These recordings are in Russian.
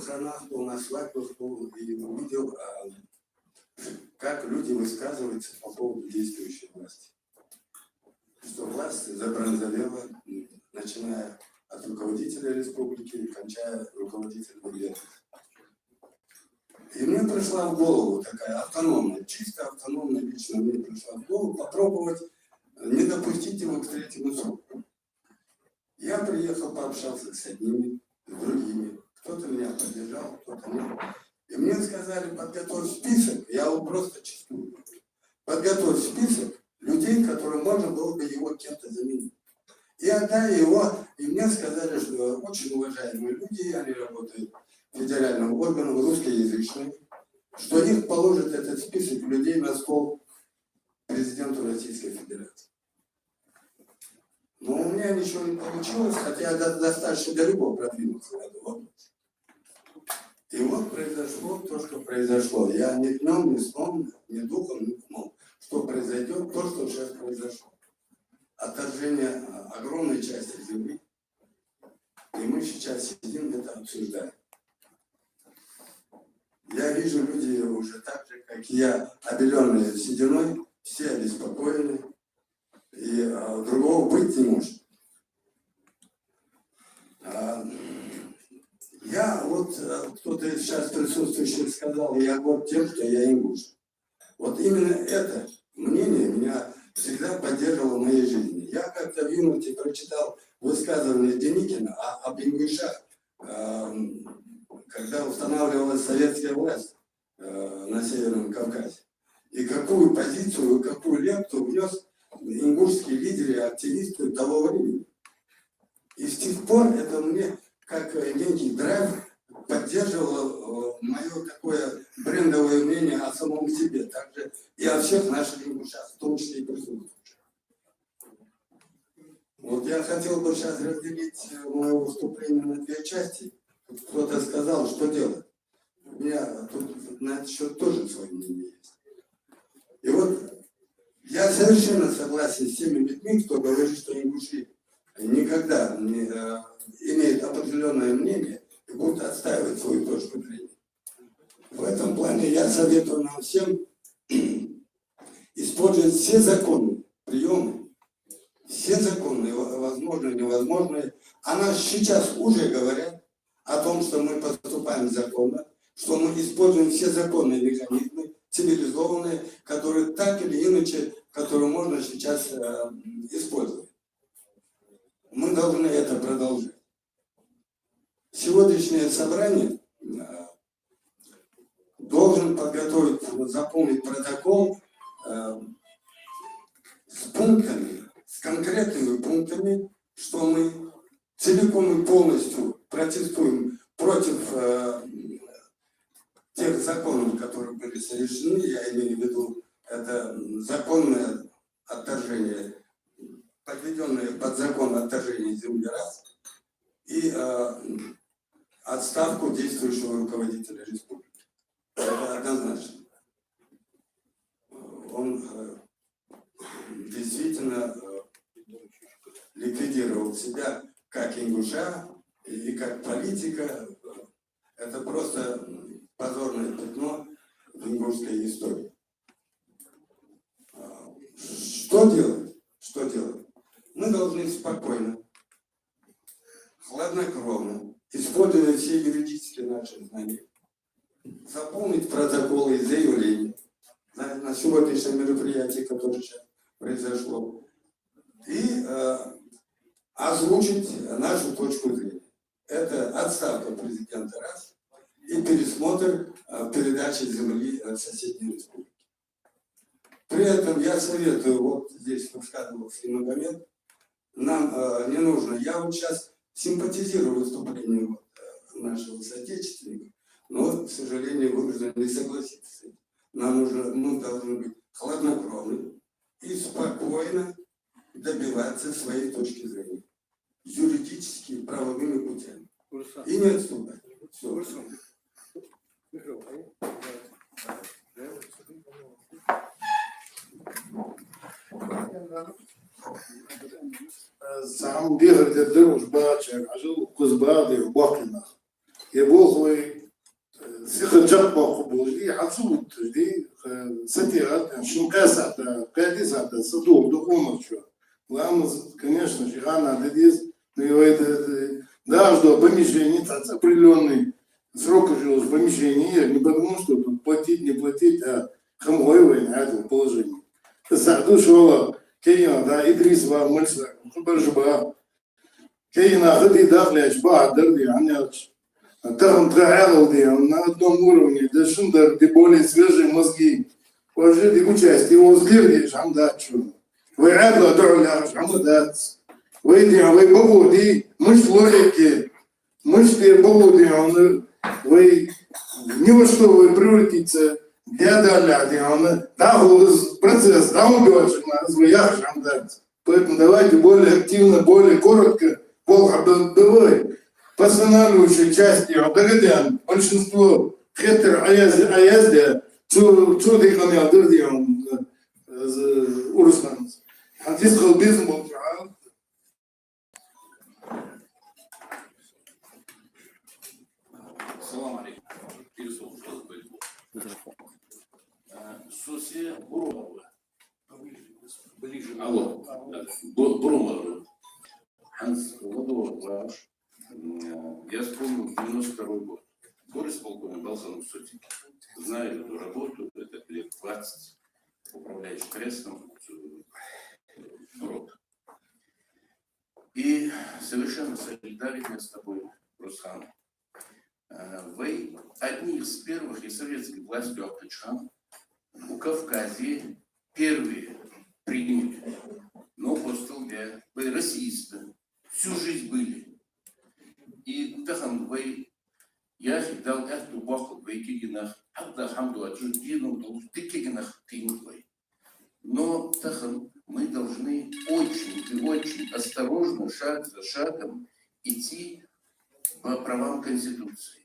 похоронах был, на свадьбах был и увидел, как люди высказываются по поводу действующей власти. Что власть забронзовела, начиная от руководителя республики и кончая руководителем ведомства. И мне пришла в голову такая автономная, чисто автономная лично мне пришла в голову попробовать не допустить его к третьему сроку. Я приехал, пообщался с одними, с другими. Кто-то меня поддержал, кто-то нет. И мне сказали, подготовь список, я его просто чувствую. Подготовь список людей, которым можно было бы его кем-то заменить. И отдай его, и мне сказали, что очень уважаемые люди, они работают в федеральном органе, русскоязычные, что их положит этот список людей на стол президенту Российской Федерации. Но у меня ничего не получилось, хотя я достаточно далеко продвинулся в этом вопросе. И вот произошло то, что произошло. Я ни днем, ни сном, ни духом не думал, что произойдет то, что сейчас произошло. Отторжение огромной части земли. И мы сейчас сидим, это обсуждаем. Я вижу, люди уже так же, как и я, обеленные сединой, все обеспокоены. И другого быть не может. Я вот, кто-то из сейчас присутствующих сказал, я горд тем, что я ингуш. Вот именно это мнение меня всегда поддерживало в моей жизни. Я как-то в юности прочитал высказывание Деникина об ингушах, когда устанавливалась советская власть на Северном Кавказе. И какую позицию, какую лепту внес ингушские лидеры и активисты того времени. И с тех пор это мне, как некий драйв, поддерживало мое такое брендовое мнение о самом себе, также и о всех наших ингушах, в том числе и присутствующих. Вот я хотел бы сейчас разделить мое выступление на две части. Кто-то сказал, что делать. У меня тут на этот счет тоже свое мнение есть. И вот я совершенно согласен с теми людьми, кто говорит, что ингуши никогда не имеют определенное мнение и будут отстаивать свою точку зрения. В этом плане я советую нам всем использовать все законные приемы, все законные, возможные, невозможные. А нас сейчас уже говорят о том, что мы поступаем законно, что мы используем все законные механизмы, цивилизованные, которые так или иначе, которые можно сейчас использовать. Мы должны это продолжать. Сегодняшнее собрание должен подготовить, заполнить протокол с пунктами, с конкретными пунктами, что мы целиком и полностью протестуем против тех законов, которые были совершены, я имею в виду, это законное отторжение, подведенное под закон отторжения земли раз, и отставку действующего руководителя республики. Это однозначно. Он действительно ликвидировал себя как ингуша и как политика. Это просто позорное пятно в ингушской истории. Что делать? Что делать? Мы должны спокойно, хладнокровно, используя все юридические наши знания, заполнить протоколы и заявления на сегодняшнем мероприятии, которое сейчас произошло, и озвучить нашу точку зрения. Это отставка президента раз и пересмотр передачи земли соседней республики. При этом я советую, вот здесь высказывался Магомед, нам не нужно, я вот сейчас симпатизирую выступлению нашего соотечественника, но, к сожалению, вынужден не согласиться с этим. Нам нужно, мы должны быть хладнокровны и спокойно добиваться своей точки зрения. Юридически, правовыми путями. И не отступать. Все. Сам бегал для дружбача, а жил в Кузбассе в Бахтинах. يبغوا ثقة جبهة قبولي حصول دي ساتيرات شو كاسات كاديسات صدوق دخومة شو وأما конечно же рано дадис да что помещение определенный срок уже помещения не потому что тут платить не платить а хамгоевый на этом положении саду шола кейна да Идрис ва мальса баржба кейна ходи дахляч ба дерди аняч там траэлди на одном уровне да шундер ты более свежие мозги положили участие его взгляды шамдачу вы рядом дорога шамдат вы поводи мышь логики мышь поводи он вы не во что вы превратиться для он да процесс да удачно вы я шамдат поэтому давайте более активно более коротко давай постановляющей части догодян большинство хетер аязде чуды канал дырди он урслан هتدخل بيزم وتعال السلام عليكم. Сосе Бурумова. Ближе. Алло. Бурумова. Ханс Владимирович. Я вспомнил 92-й год. Горисполком Балхану Соти. Знаю эту работу, это лет 20. Управляющий крестом. И совершенно солидарен с тобой, Русхан. Вы одни из первых и советской властью Ахтычхан у Кавказе первые приняли. Но после вы российцы, всю жизнь были. И тахан вы, я дал эту баху, вы кигинах, адда хамду аджудину, ты кигинах ты. Но тахан мы должны очень и очень осторожно, шаг за шагом идти по правам Конституции.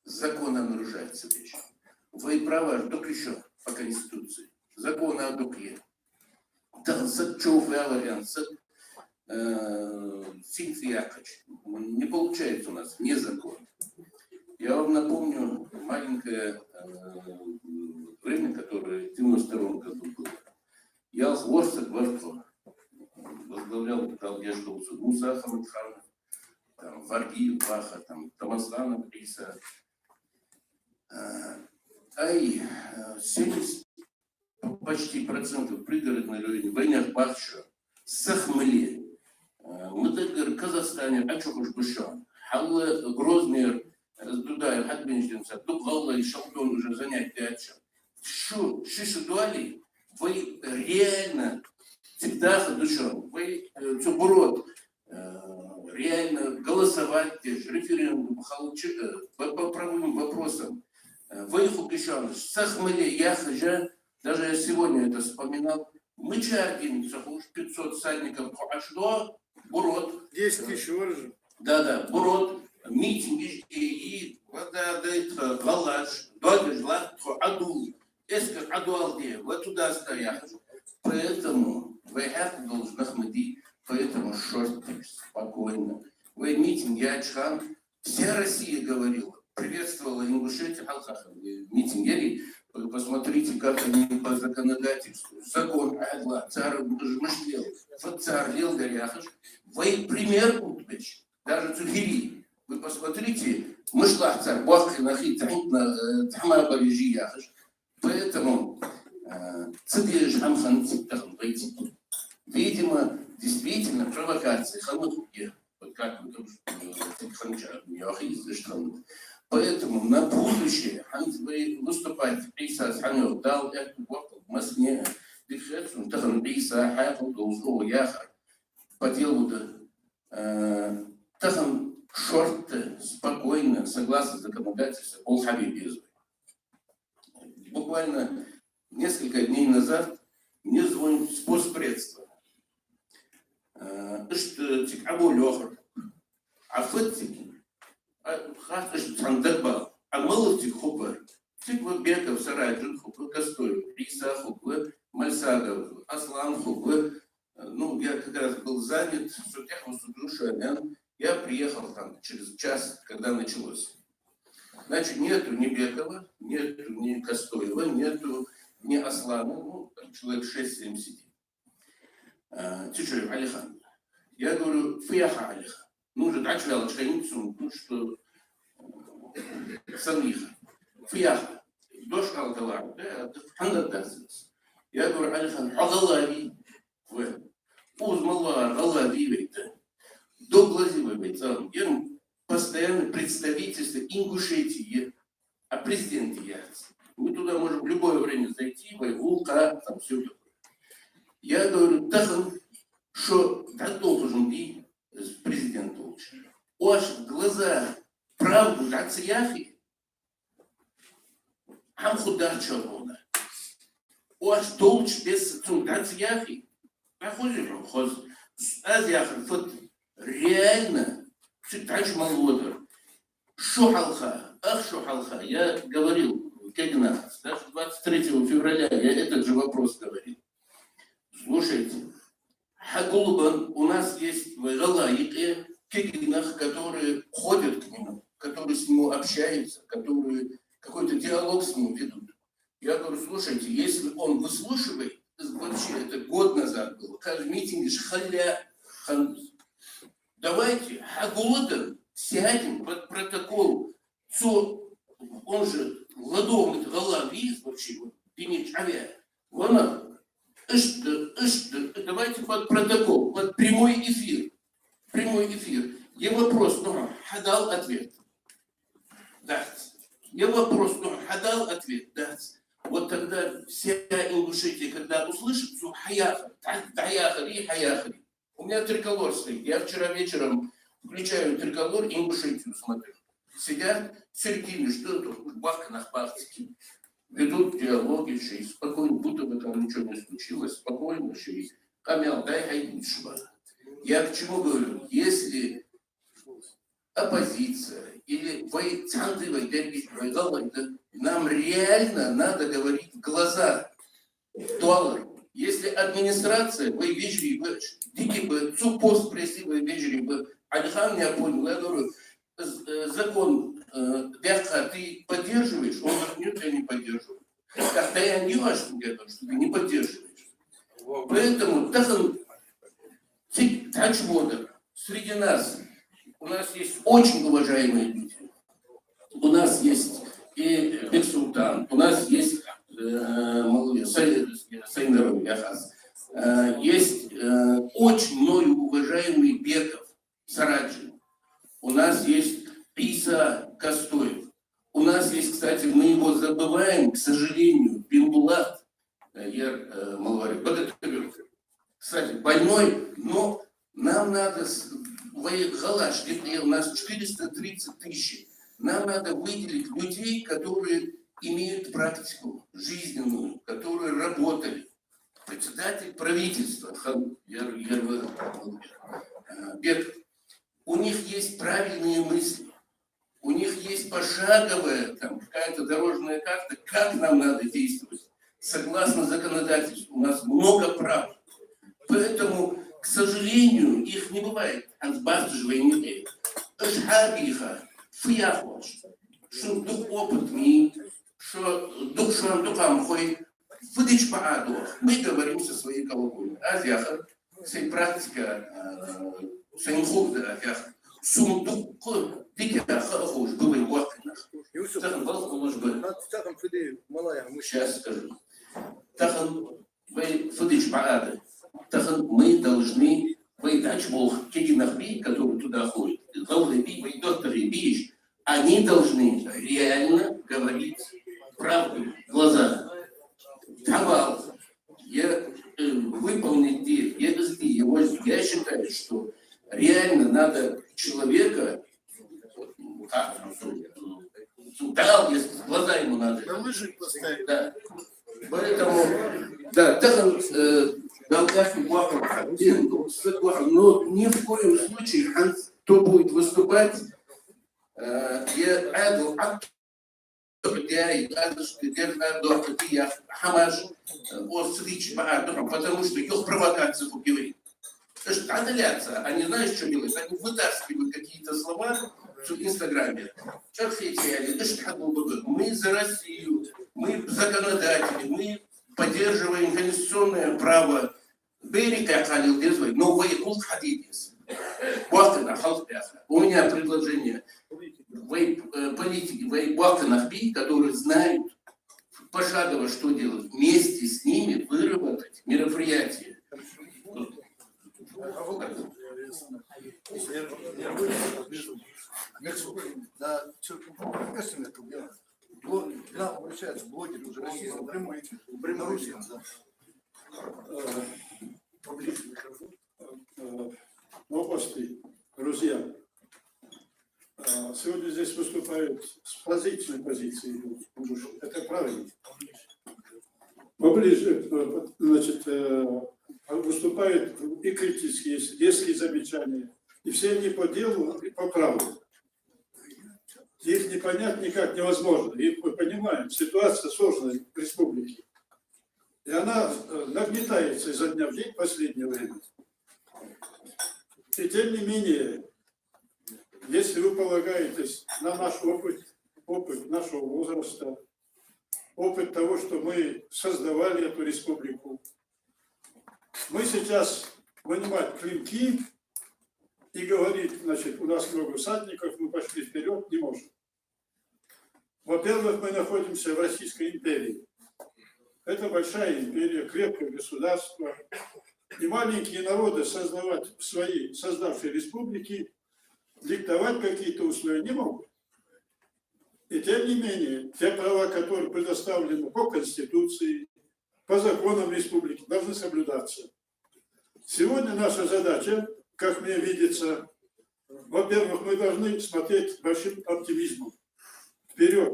Закона нарушается вещь. Вы права только еще по Конституции. Закона о дуке. Да, не получается у нас не закон. Я вам напомню маленькое время, которое в 92-м году было. Я хвост Гвардко возглавлял Талгешку Муса Ахмадханов, там Варгиев Баха, там Тамасланов Иса. 70 почти процентов пригородной районе войнах Бахча, Сахмали, мы в Казахстане, а что уж Бушан, Халла Грозный, Дудаев, Хатбинждинца, Дубгалла и Шалдон уже занятия отчет. Что ситуали? Вы реально всегда душом, вы Цубурот, реально голосовать, референдум, по правым вопросам. Вы их убежали, Сахмали, Яхажа, даже я сегодня это вспоминал, Мычардин, 500 всадников, а что? Бурот. 10 тысяч уже. Да, Бурот, митинги и вода дает Галаш, Додежла, Аду. Эскер Адуалде, вот туда стоят. Поэтому вы это должны хмыти, поэтому шорты спокойно. Вы митинг, Ячхан, вся Россия говорила, приветствовала Ингушетию, митингери, посмотрите, как они по законодательству. Закон Адла, царь Мышлел, царь Лел Горяхаш, вы пример Утбеч, даже Цухири. Вы посмотрите, Мышлах царь, Бахи, Нахи, Тхама Барижи Яхаш. Поэтому видимо, действительно провокации, вот как вы поэтому на будущее выступать Иса Санев дал эту в Москве, Иса Хаху должен ехать по делу Тахан шорты спокойно, согласно законодательству, Ол-Хабиб. Буквально несколько дней назад мне звонит спецпредство. Что тикабу лёхр, а фэтики, хат что тандербал, а малый тикхупер, тиква беков сарай джун хупер костой, Иса хупер, Мальсагов, Аслан хупер. Ну, я как раз был занят, я приехал там через час, когда началось. Значит, нету ни Бекова, нету ни Костоева, нету ни Аслана, ну, там человек 6-7 сидит. Тише, Алихан. Я говорю, фияха Алихан. Ну, же дачвял шаницу, ну, что самиха. Фияха. Дош алталар, да, хандадасис. Я говорю, Алихан, агалави. Узмалар, агалави, вейта. До глазивой вейта. Я постоянно представительство Ингушетии, а президент Яц. Мы туда можем в любое время зайти, Вайвулка, там все такое. Я говорю, тахан, что так должен быть президент лучше. У вас в глаза правду дацияхи, ам худа чалона. У вас толч без дацияхи. Находим, хоз. Азияхи, вот реально, так молодо. Шухалха, ах шухалха. Я говорил, когда, даже 23 февраля я этот же вопрос говорил. Слушайте, Хагулбан, у нас есть галаики, кегинах, которые ходят к нему, которые с ним общаются, которые какой-то диалог с ним ведут. Я говорю, слушайте, если он выслушивает, вообще это год назад было, каждый митинг, давайте Хагулбан сядем под протокол, он же ладом, это галави, вообще, пинич авиа, вон давайте под протокол, под прямой эфир. Прямой эфир. Я вопрос, ну, хадал ответ. Да. Я вопрос, ну, хадал ответ. Да. Вот тогда вся Ингушетия, когда услышит, ну, хаяхари, хаяхари. У меня триколор стоит. Я вчера вечером включаю триколор и Ингушетию смотрю. Сидят в середине, что тут, в бахканах бахтики. Ведут диалоги, еще спокойно, будто бы там ничего не случилось, спокойно, еще и камел, дай хайдишва. Я к чему говорю? Если оппозиция или нам реально надо говорить в глаза. Доллар. Если администрация, вы вежливы, дикий бы, пост пресивы вежливы, Алихан не понял, я говорю, закон Бяха, ты поддерживаешь? Он говорит, нет, я не поддерживаю. Когда я не важно, что ты не поддерживаешь. Поэтому тачводер среди нас, у нас есть очень уважаемые люди. У нас есть и Бексултан, у нас есть Сайнеров Яхас, есть очень мною уважаемый Беков, Сараджи. У нас есть Иса Костоев. У нас есть, кстати, мы его забываем, к сожалению, Бинбулат Малвари. Кстати, больной, но нам надо, Галаш, у нас 430 тысяч. Нам надо выделить людей, которые имеют практику жизненную, которые работали. Председатель правительства, Беков. У них есть правильные мысли, у них есть пошаговая там, какая-то дорожная карта, как нам надо действовать. Согласно законодательству, у нас много прав. Поэтому, к сожалению, их не бывает. Что дух опытный, что дух шамдукам ходит, выдачь по аду. Мы говорим со своей колокольни. Азиаха, вся практика, Саниховда, сундук, дикая хохож, было и вахтенах. Сейчас скажу. Тахан, вы фудыч паады. Тахан, мы должны, вы дач бог, кегинахби, которые туда ходят, Гаулеби, вы доктор Бич, они должны реально говорить правду в глаза. Тавал, я выполнить я считаю, что реально надо человека, дал, если глаза ему надо. На лыжи поставить. Да. Поэтому, да, Долгахи Блахов, но ни в коем случае, кто будет выступать, я Адл, потому что их провокация убивает. Потому что отдаляться, они знаешь, что делают? Они вытаскивают какие-то слова, в Инстаграме. Мы за Россию, мы законодатели, мы поддерживаем конституционное право. Но вы у меня предложение. Вы политики, вы Бахтанахби, которые знают пошагово, что делать. Вместе с ними выработать мероприятие. Обращаются блогеры уже российские, прямой эфир, да. Новости, друзья. Сегодня здесь выступают с позиционной позиции. Это правильно. Поближе, значит, выступают и критические, есть резкие замечания. И все они по делу и по праву. Их не понять никак невозможно. И мы понимаем, ситуация сложная в республике. И она нагнетается изо дня в день в последнее время. И тем не менее, если вы полагаетесь на наш опыт нашего возраста, опыт того, что мы создавали эту республику, мы сейчас вынимать клинки и говорить, значит, у нас много всадников, мы пошли вперед, не можем. Во-первых, мы находимся в Российской империи. Это большая империя, крепкое государство. И маленькие народы создавать свои создавшие республики, диктовать какие-то условия не могут. И тем не менее, те права, которые предоставлены по Конституции, по законам республики, должны соблюдаться. Сегодня наша задача, как мне видится, во-первых, мы должны смотреть с большим оптимизмом вперед.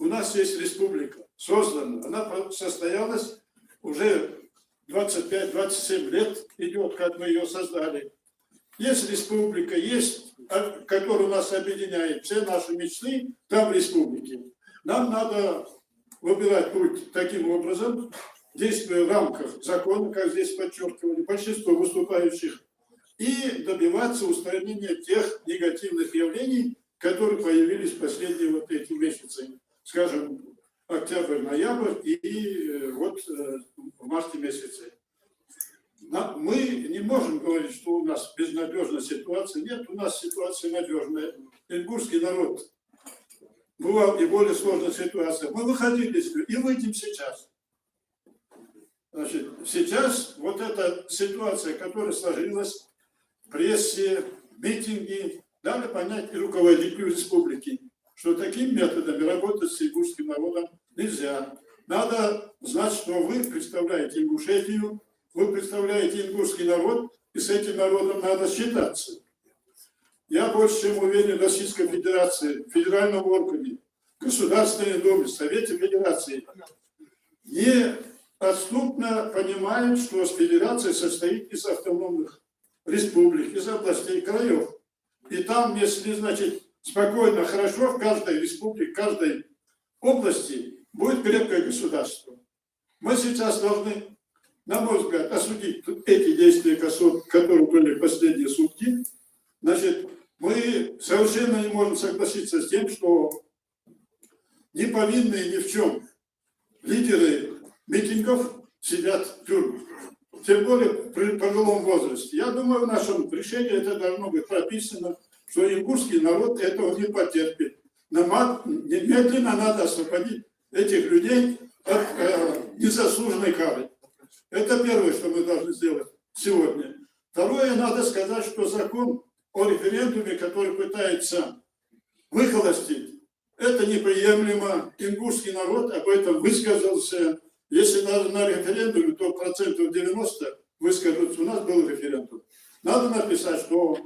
У нас есть республика, создана, она состоялась уже 25-27 лет, идет, как мы ее создали. Есть республика, есть, которая нас объединяет, все наши мечты там в республике. Нам надо выбирать путь таким образом, действуя в рамках закона, как здесь подчеркивали большинство выступающих, и добиваться устранения тех негативных явлений, которые появились в последние вот эти месяцы, скажем, октябрь, ноябрь и вот в марте месяце. Мы не можем говорить, что у нас безнадежная ситуация. Нет, у нас ситуация надежная. Ингушский народ бывал и более сложная ситуация. Мы выходили из нее и выйдем сейчас. Значит, сейчас вот эта ситуация, которая сложилась в прессе, митинги, дали понять и руководителю республики, что такими методами работать с ингушским народом нельзя. Надо знать, что вы представляете Ингушетию, вы представляете ингушский народ, и с этим народом надо считаться. Я больше чем уверен, в Российской Федерации, в федеральном органе, Государственной Думе, Совете Федерации неотступно понимают, что федерация состоит из автономных республик, из областей, краев. И там, если, значит, спокойно, хорошо, в каждой республике, в каждой области будет крепкое государство. Мы сейчас должны, на мой взгляд, осудить эти действия, которые были в последние сутки. Значит, мы совершенно не можем согласиться с тем, что не повинные ни в чем лидеры митингов сидят в тюрьмах. Тем более при пожилом возрасте. Я думаю, в нашем решении это должно быть прописано, что ингушский народ этого не потерпит. Немедленно надо освободить этих людей от незаслуженной кары. Это первое, что мы должны сделать сегодня. Второе, надо сказать, что закон о референдуме, который пытается выхолостить, это неприемлемо. Ингушский народ об этом высказался. Если даже на референдуме, то 90% выскажутся. У нас был референдум. Надо написать, что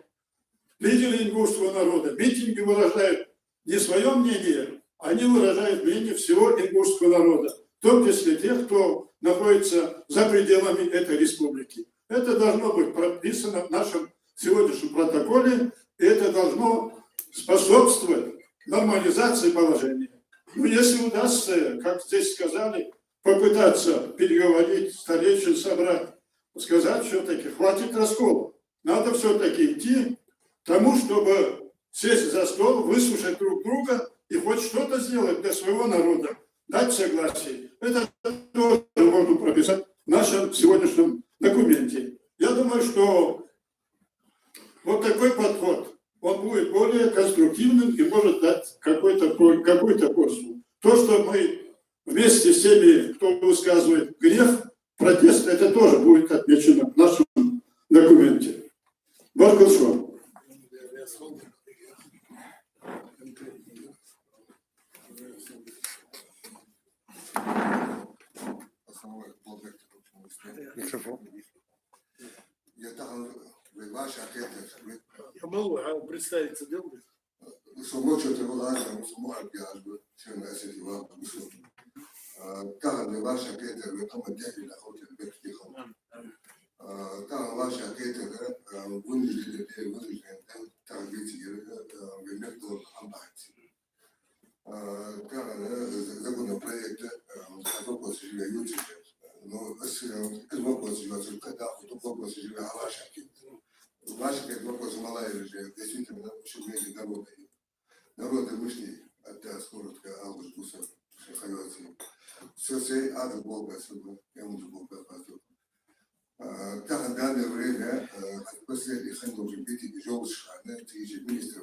лидеры ингушского народа митинги выражают не свое мнение, они выражают мнение всего ингушского народа, в том числе тех, кто находится за пределами этой республики. Это должно быть прописано в нашем сегодняшнем протоколе, и это должно способствовать нормализации положения. Но если удастся, как здесь сказали, попытаться переговорить, старейшин собрать, сказать все-таки, хватит раскола. Надо все-таки идти к тому, чтобы сесть за стол, выслушать друг друга и хоть что-то сделать для своего народа, дать согласие. Это тоже можно прописать в нашем сегодняшнем документе. Я думаю, что вот такой подход, он будет более конструктивным и может дать какой-то пользу. То, что мы вместе с теми, кто высказывает гнев, протест, это тоже будет отмечено в нашем документе. Баркалшо. Я могу представиться, да? Народы вышли от скоротка августа Шахайоти. Все ада Бога, я могу Бога пасту. Так в данное время после Хандовжи Бити Жолшана, ты же министр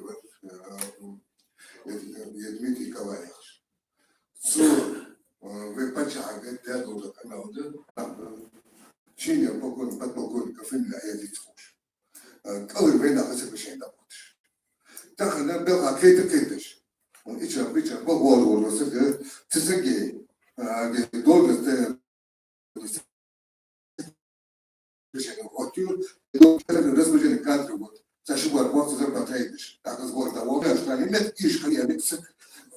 Дмитрий Ковалевич. Вы почали для того канала, чиня подполковника Финля Ядицкуш. Коли война совершенно работает. Так она была какая-то. Он и чё, погоду, цисагей, должность, разбуженный кадры, вот, зашибар, вот, зарабатываешь, так, сбор того, что они нет, ишь, конечно,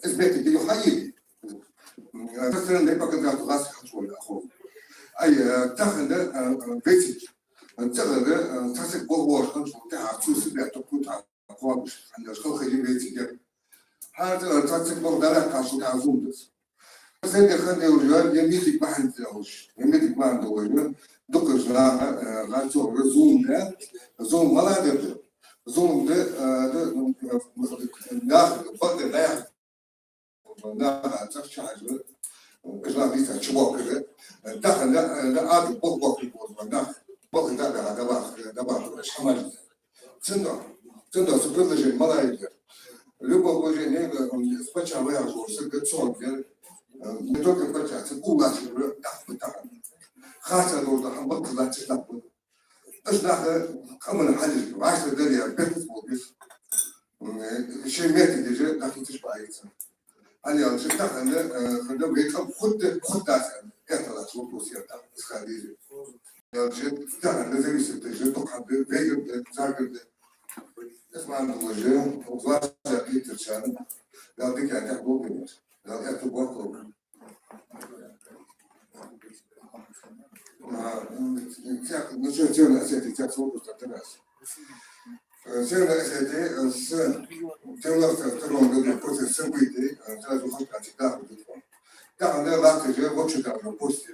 избегать ее хаили. Постоянно по контракту вас хочу, так она, ведь, так, погода, что отсутствие, то куда. عند الخلق يبيت هذا تاتك بغداد كاشو تعزومس زين خلني ورجال يميتك ما حنتلاوش يميتك ما ندور دكر جنا غاتو رزوم ده زوم ولا ده زوم ده داخل بقدر لا ياخذ لا تخشى حاجه اجلا بيتا شبوك كده داخل لا عاد بوك داخل بوك ده بقى حمل真的是不是人马来的，如果我人那个国家我要说是个重点，你这个国家是不管是不是大不大，还是都是很不可能知道不，但是那个他们还是还是这里别的不别，谁面对的人那就是不好意思，俺要是他很多为他混搭噻，干他了做不些的，是很厉害，要是他很多这个是对人都看的，别个的咋个的。اسمع الوجه وضاع جاكيت الشان لا ديك هتحبوك لا يعتبركم نشوف سيرنا أساتي تكسو بستقراس سيرنا أساتي سيرنا تكون بدنا بوست سويتي تلاقوا خط اعتقاد بدكم تعال لا تجي وقت تعمل بوستي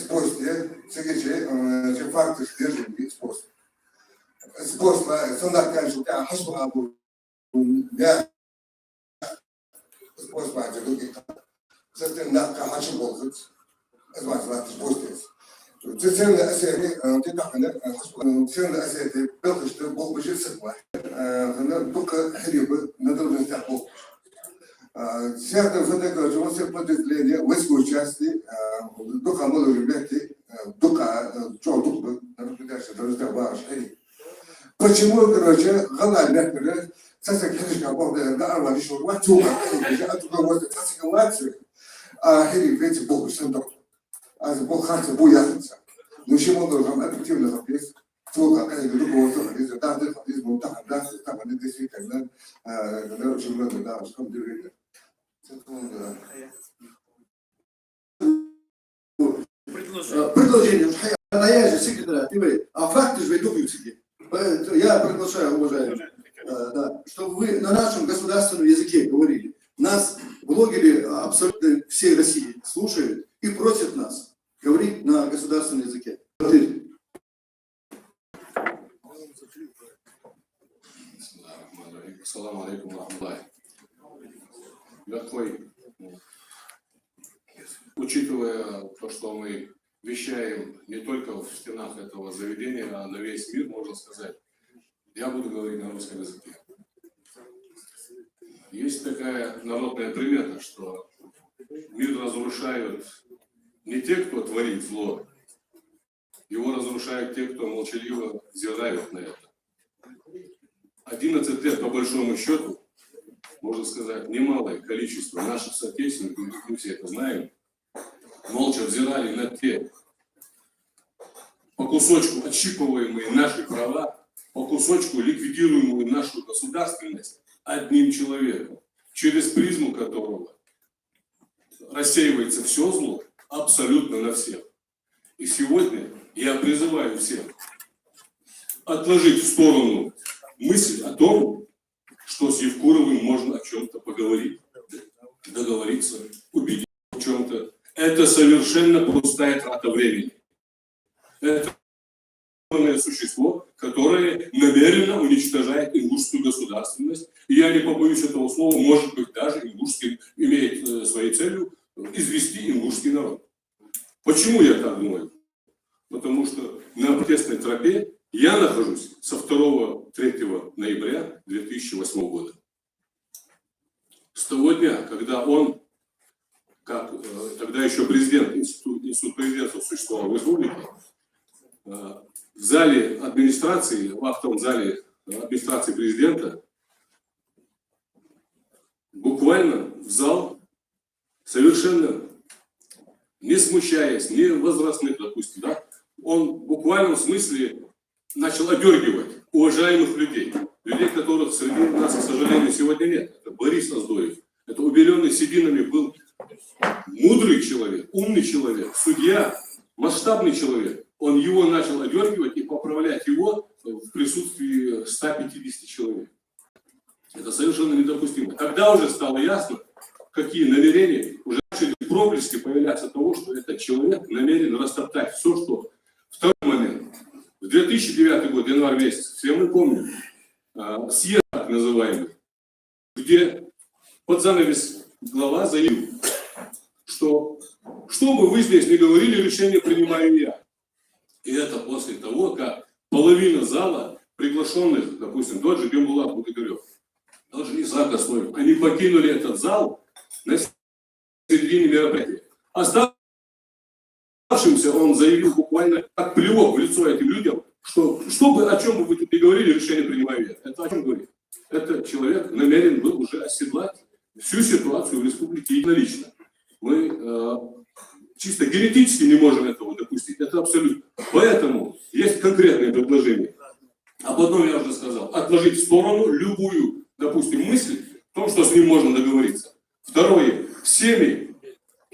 بوستي سيجي فاكت تجي بوست سبورت صندوق كان شو كان حسب أبو يا سبورت بعد ذلك صرت ناقة حسب وقت أسمع سمعت سبورتس تسمى أسئلة تدخل حسب تسمى أسئلة بلغش تبغى بشيء سبوا خلنا بقى حليب نضرب نستحقه سيادة الفتاة جوانس بدت لي ويسكو جاستي بقى مولو ربيتي بقى جو دق نبدأش درجة باش حليب Почему, короче, главное, например, сосед хришка, Бог да, арвали шо, ватюга, а тут вот сосед лаци, а хери ведь Бог сендок, а Бог хатя буяхится. Ну чему должен объективно запись, флога, как это другого тоже, да, ну так, там они действительно, очень много, да, что там делают. Предложение, она я же секретарь, ты а факты же ведут себе. Я приглашаю, уважаемые, да, чтобы вы на нашем государственном языке говорили. Нас блогеры абсолютно всей России слушают и просят нас говорить на государственном языке. такой, учитывая то, что мы вещаем не только в стенах этого заведения, а на весь мир, можно сказать, я буду говорить на русском языке. Есть такая народная примета, что мир разрушают не те, кто творит зло, его разрушают те, кто молчаливо взирают на это. 11 лет, по большому счету, можно сказать, немалое количество наших соотечественников, мы все это знаем, молча взирали на те, по кусочку отщипываемые наши права, по кусочку ликвидируемую нашу государственность одним человеком, через призму которого рассеивается все зло абсолютно на всех. И сегодня я призываю всех отложить в сторону мысль о том, что с Евкуровым можно о чем-то поговорить, договориться, убедиться в чем-то. Это совершенно пустая трата времени. Это существо, которое намеренно уничтожает ингушскую государственность. И я не побоюсь этого слова, может быть, даже ингушский имеет своей целью извести ингушский народ. Почему я так думаю? Потому что на протестной тропе я нахожусь со 2-3 ноября 2008 года. С того дня, когда он, как тогда еще президент, институт президентства существовал в республике, в зале администрации, в актовом зале администрации президента, буквально в зал, совершенно не смущаясь, не возрастных, допустим, да, он в буквальном смысле начал одергивать уважаемых людей, которых среди нас, к сожалению, сегодня нет. Это Борис Оздоев, это убеленный сединами был мудрый человек, умный человек, судья, масштабный человек. Он его начал одергивать и поправлять его в присутствии 150 человек. Это совершенно недопустимо. Тогда уже стало ясно, какие намерения, уже начали проблески появляться того, что этот человек намерен растоптать все, что... Второй момент. В 2009 год, январь месяц, все мы помним, съезд так называемый, где под занавес глава заявил, что бы вы здесь ни говорили, решение принимаю я. И это после того, как половина зала приглашенных, допустим, тот же Гембулат Бутыгарев, тот же Исаак Асноев, они покинули этот зал на середине мероприятия. Оставшимся он заявил буквально как плевок в лицо этим людям, что о чем бы вы тут ни говорили, решение принимаю я. Это о чем говорит? Этот человек намерен был уже оседлать всю ситуацию в республике единолично. Мы чисто генетически не можем этого допустить. Это абсолютно. Поэтому есть конкретное предложение. Об одном я уже сказал. Отложить в сторону любую, допустим, мысль о том, что с ним можно договориться. Второе. Всеми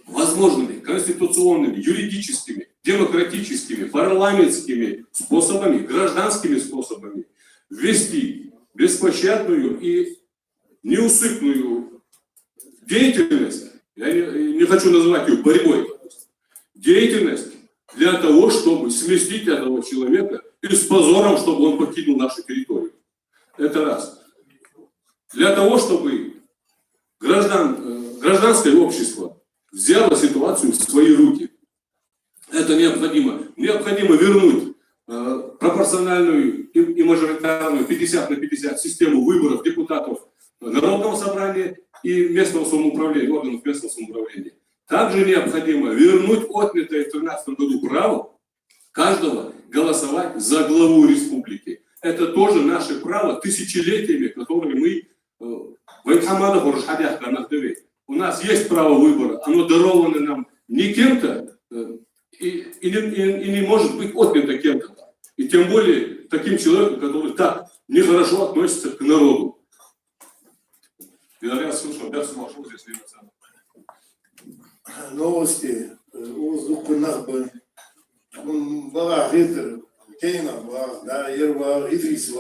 возможными конституционными, юридическими, демократическими, парламентскими способами, гражданскими способами ввести беспощадную и неусыпную деятельность, я не хочу называть ее борьбой, деятельность для того, чтобы сместить этого человека и с позором, чтобы он покинул нашу территорию. Это раз. Для того, чтобы гражданское общество взяло ситуацию в свои руки. Это необходимо. Необходимо вернуть пропорциональную и мажоритарную 50/50 систему выборов депутатов Народного собрания и местного самоуправления, органов местного самоуправления. Также необходимо вернуть отнятое в 2013 году право каждого голосовать за главу республики. Это тоже наше право тысячелетиями, которые мы у нас есть право выбора, оно даровано нам не кем-то и не может быть отнято кем-то. И тем более таким человеком, который так нехорошо относится к народу. Я слышал, я смогу здесь двигаться. Новости. Узнах бы. Была Гитер, Кейна, да, Ерва, Идрис,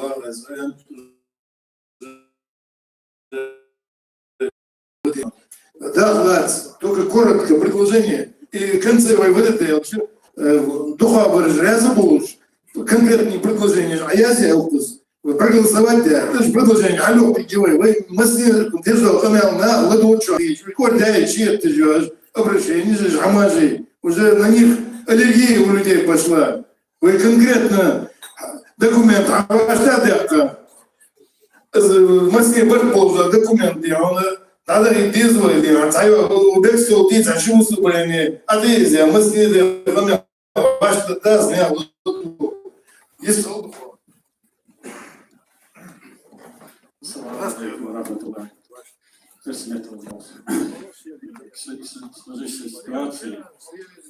Да, Лац, только коротко предложение. И концевой выдаты вообще духа выражая забыл конкретные предложения. А я сделал проголосовать, это же продолжение. Алло, ты герой, вы мысли, ты же канал на ладошку, рекордяй, чьи ты живешь, обращение же, хамажи, уже на них аллергия у людей пошла. Вы конкретно документ, а что в Москве был документ, надо и вызвали, а царю удексил, ты зачем собрание, а ты если в Москве, ваш да, снял, есть Сложившейся ситуации,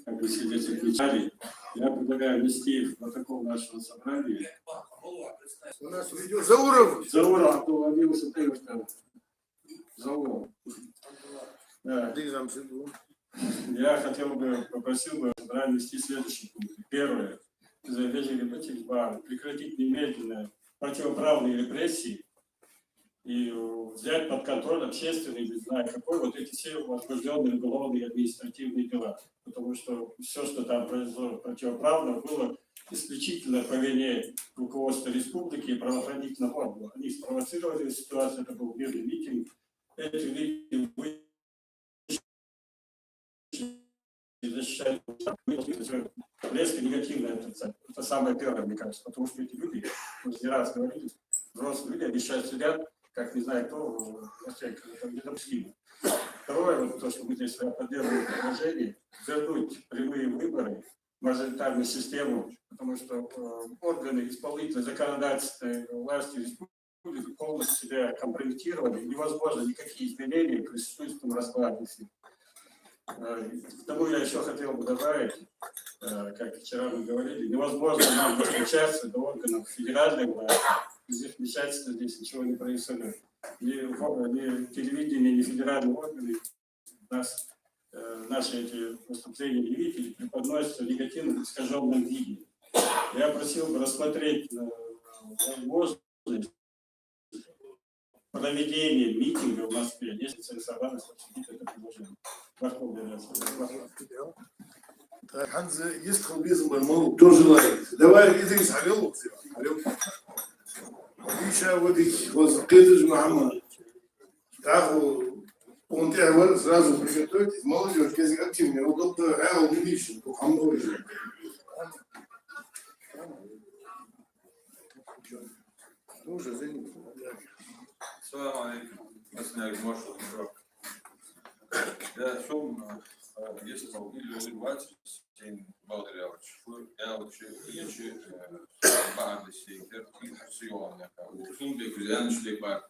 как бы все здесь отмечали, я предлагаю внести в протокол нашего собрания у нас видео за уровень. Заура Абдулладина Сатаевича. Заура. Да. Я хотел бы, попросил бы собрание внести следующий пункт. Первое. Прекратить немедленно противоправные репрессии и взять под контроль общественный, не знаю какой, вот эти все возбужденные уголовные и административные дела. Потому что все, что там произошло противоправно, было исключительно по вине руководства республики и правоохранительных органов. Они спровоцировали ситуацию, это был мирный митинг. Эти люди защищают резко негативно. Это самое первое, мне кажется, потому что эти люди, мы не раз говорили, взрослые люди обещают сидят, как не знаю кто, это недопустимо. Второе, вот то, что мы здесь поддерживаем предложение, вернуть прямые выборы, мажоритарную систему, потому что органы исполнительной, законодательной власти республики полностью себя компрометировали, невозможно никакие изменения при существующем раскладе. К тому я еще хотел бы добавить, как вчера мы говорили, невозможно нам достучаться до органов федеральной власти, без их вмешательства здесь ничего не происходит. Ни телевидение, ни федеральные органы нас, наши эти выступления не видели, преподносятся в негативном, искаженном виде. Я просил бы рассмотреть возможность проведения митинга в Москве, если целесообразно обсудить это предложение. Так, Ханза, есть халбизм, кто желает? Давай, Идрис, алло, Иша, вот их, вот, Кедж Мухаммад. Так, он тебя сразу приготовить, молодежь, если активнее, вот доктор Эл Мишин, Мухаммад. Уже занято. Салам алейкум. Я шум есть или убивать тень Балдырявыч. Я вообще ячи бандиси, терпи харсионы. Шум бек взян шлейбар.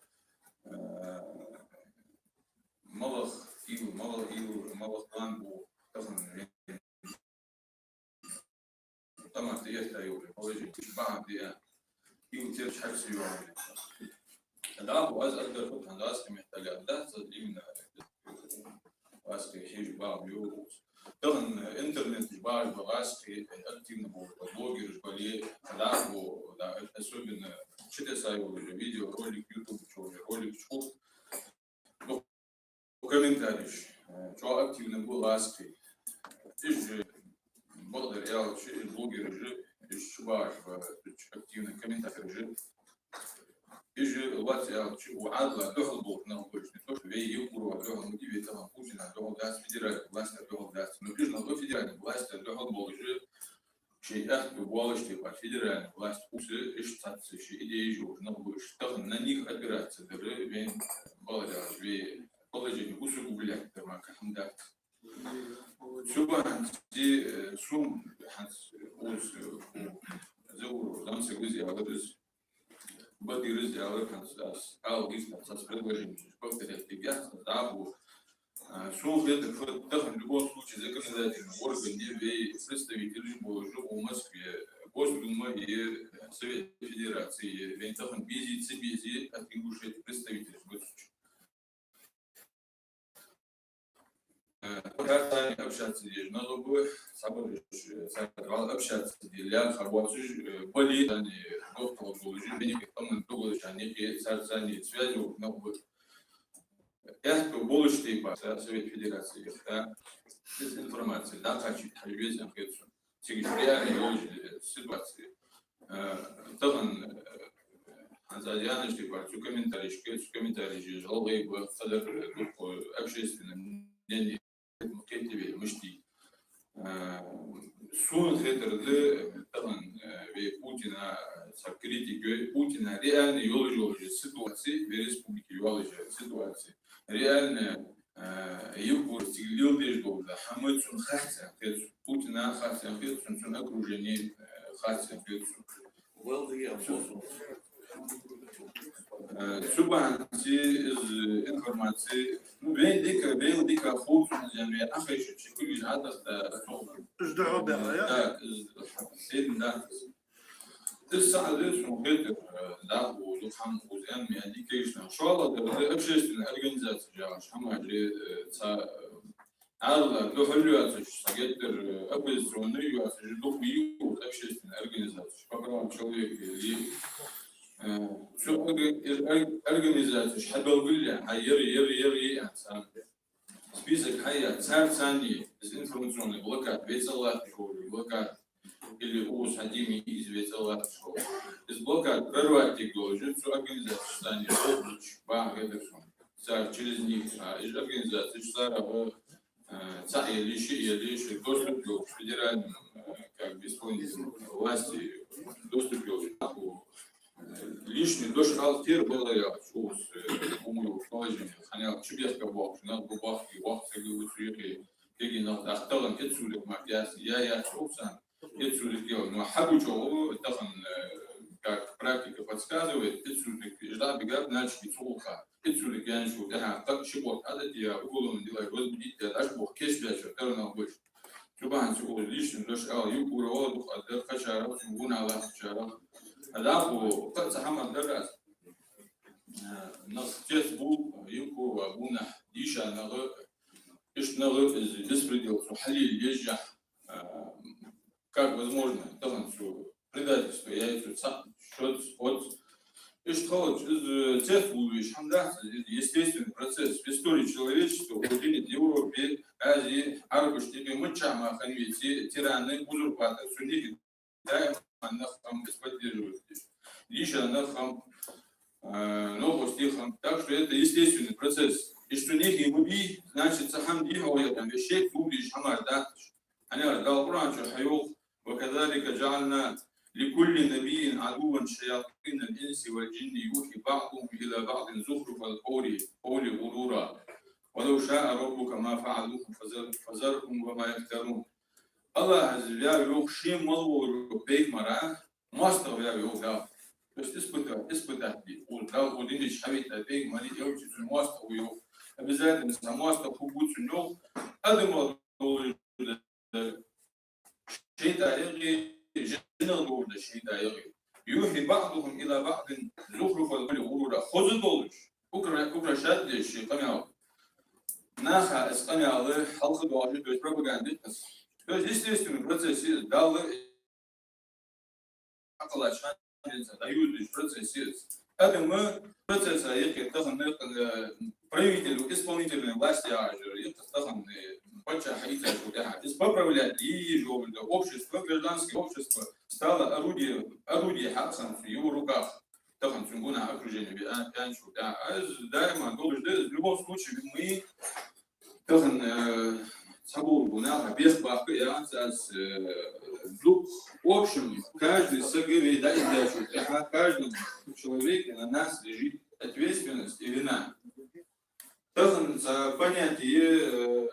Малых малых лангу. Там это есть аюбли. Положи бандия. И терпи харсионы. Да, у вас это тут английский металл, да, именно васки хиж бабью. Там интернет баб васки активно блогеры были, да, особенно читаю уже видео, ролик YouTube, ролик чул. Ну, комментарий, что активно был васки. И же благодаря блогеры же, шубаш активно комментарий же. يجي الوقت وعادة دخل بوك نقول شنو في يقولوا دخل مدير تمام كوجنا دخل داس فيدرال بلاست دخل داس نقول نقول فيدرال بلاست دخل بوك شيء أخذ بوالش تبع فيدرال بلاست وش إيش تصير شيء إذا يجوا نقول اشتغل ننيك أدرات تدري بين بالله في بالله وش يقول تمام كحمدات شو عندي سوم حس وش زور لمسة جزء على بدي رزق على كنساس أو كنساس предложение повторять тебя дабу шум это в любом случае законодательный орган не представитель в Москве Госдума и Совет Федерации вентахан бези от ингушетии представителей пока общаться здесь надо бы общаться для хороших болей они доктор положили там тоже они социальные связи на вот это больше типа Совет Федерации это информация да хочу весь анкету секретаря ситуации там Анзадианочки партию комментарий, жалобы, общественным мнением, мукетиве, мышти. Сун хетерли, там, Путина, критики Путина, реальные юложи ситуации в республике юложи ситуации, реальные юкур стигли леждо, да, хамыцун хатя, Путина хатя, хетсун окружение хатя, хетсун. Субанти из информации, ну, бен дика худсун, يعني أخي شو كل هذا да, да. الساعة اللي شنو قلت لا ولحم وزين يعني كيش إن شاء الله ده общественная организация جاش هم اللي على لو حلوات سجدر оппозиционные يواسجدوا بيو общественная организация программа человек اللي شو организация حد بقول له يري إنسان список حياة ثاني информационный блокад веселات школы блокад или ус одними из веселат школ из блокад прорвать должен всю организацию станет банк это все через них из организации что или доступ к федеральным как бы исполнительным власти доступ к лишний дождь алтер было я что умру положение ханял чебеска бог на бабах и бог сагу суеты كيجينا نختارن كتسولك مع جاس يا собственно كتسولك делать но хабучо тахан как практика подсказывает кتسولك ждать бегать начать сухо кتسولك я ничего да так шибот а я уголовно делаю возбудить даже бог кеш бящер тернал больше чубан сухо лишний дождь юкура воздух от хачара гуна ala хачара адапу так сахамат дагас нас тес бу юку абуна диша нага إيش نغير беспредел, что халиль езжах, как возможно, там что предательство, я это сам счет от إيش тхот из церкви, хамда, естественный процесс в истории человечества, в Европе, Азии, Арабские, мы чама ханвити, тираны, узурпаторы, судьи, да, нас там поддерживают, лишь нас там, новости, так что это естественный процесс. И что некий муби, значит, сахам дихуя, там, вещей, клубиш, хамар, да. Они сказал, Куран, что хайох, وكذلك جعلنا لكل نبي عدوا شياطين الإنس والجن يوحي بعضهم إلى بعض زخرف القول غرورا ولو شاء ربك ما فعلوه فذرهم وما يفترون. الله عز وجل شيء ملو بيك مرة ماستر يقول لا. بس испытать. Он лишь хавит бейк мали делать мастер уйо. Обязательно мастер фубут сунёв. Адемал شيء دائري جنرال ولا شيء دائري يوحي بعضهم إلى بعض زخرف الغرور خذ دولش أكره شاد شيء قميع ناخا اسقميع الله حلقة واجد بس пропаганда то есть естественный процесс дал акалашан дают процесс это мы процесс есть правителю исполнительной власти это поправлять и общество, гражданское общество стало орудие Хаксан в его руках. Тахан Цунгуна окружение, в любом случае мы Тахан Сабургуна без бабки, в общем, каждый согласен, каждому человеку на нас лежит ответственность и вина. Понятие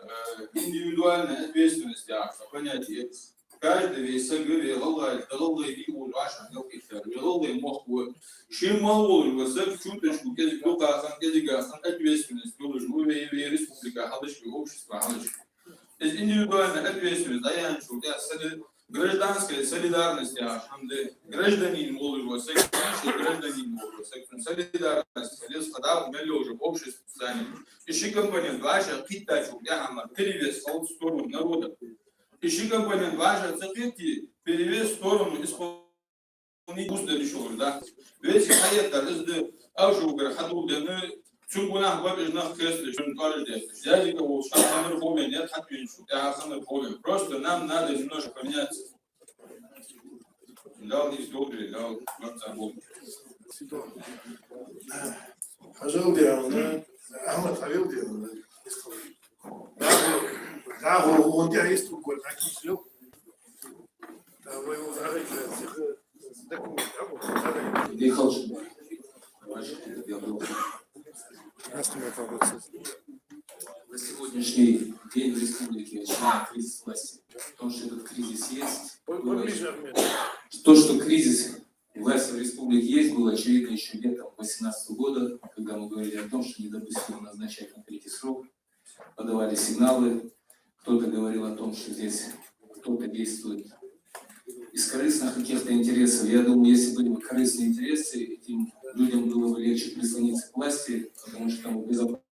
индивидуальной ответственности, понятие каждый весь согласен, Аллах его ваша Аллах мог бы чем мало его чуточку, ответственность, республика, общество, индивидуальная ответственность, гражданская солидарность, гражданин молодого гражданин солидарность, общество станет. Ищи компонент ваша, китачу, перевес в сторону народа. Ищи компонент ваша, цепки, перевес в сторону исполнить устаревшего, да. Ведь аятар из аужугра хадудены Чунгунах бабежнах кресле, что он здесь. Дядя кого шахтанер хобби нет, хатвинчу, я хатанер хобби. Просто нам надо немножко поменяться. Дал не сдобрили, дал глаза бомбы. Hacım diyor, Ahmet Halil diyor. Daha o diye istu gol, hakiki yok. Daha bu uzak На сегодняшний день в республике начинает кризис власти. То, что этот кризис есть, то, что кризис власти в республике есть, было очевидно еще летом 2018 года, когда мы говорили о том, что недопустимо назначать на третий срок, подавали сигналы, кто-то говорил о том, что здесь кто-то действует из корыстных каких-то интересов. Я думаю, если были бы корыстные интересы, этим людям было бы легче прислониться к власти, потому что там безопаснее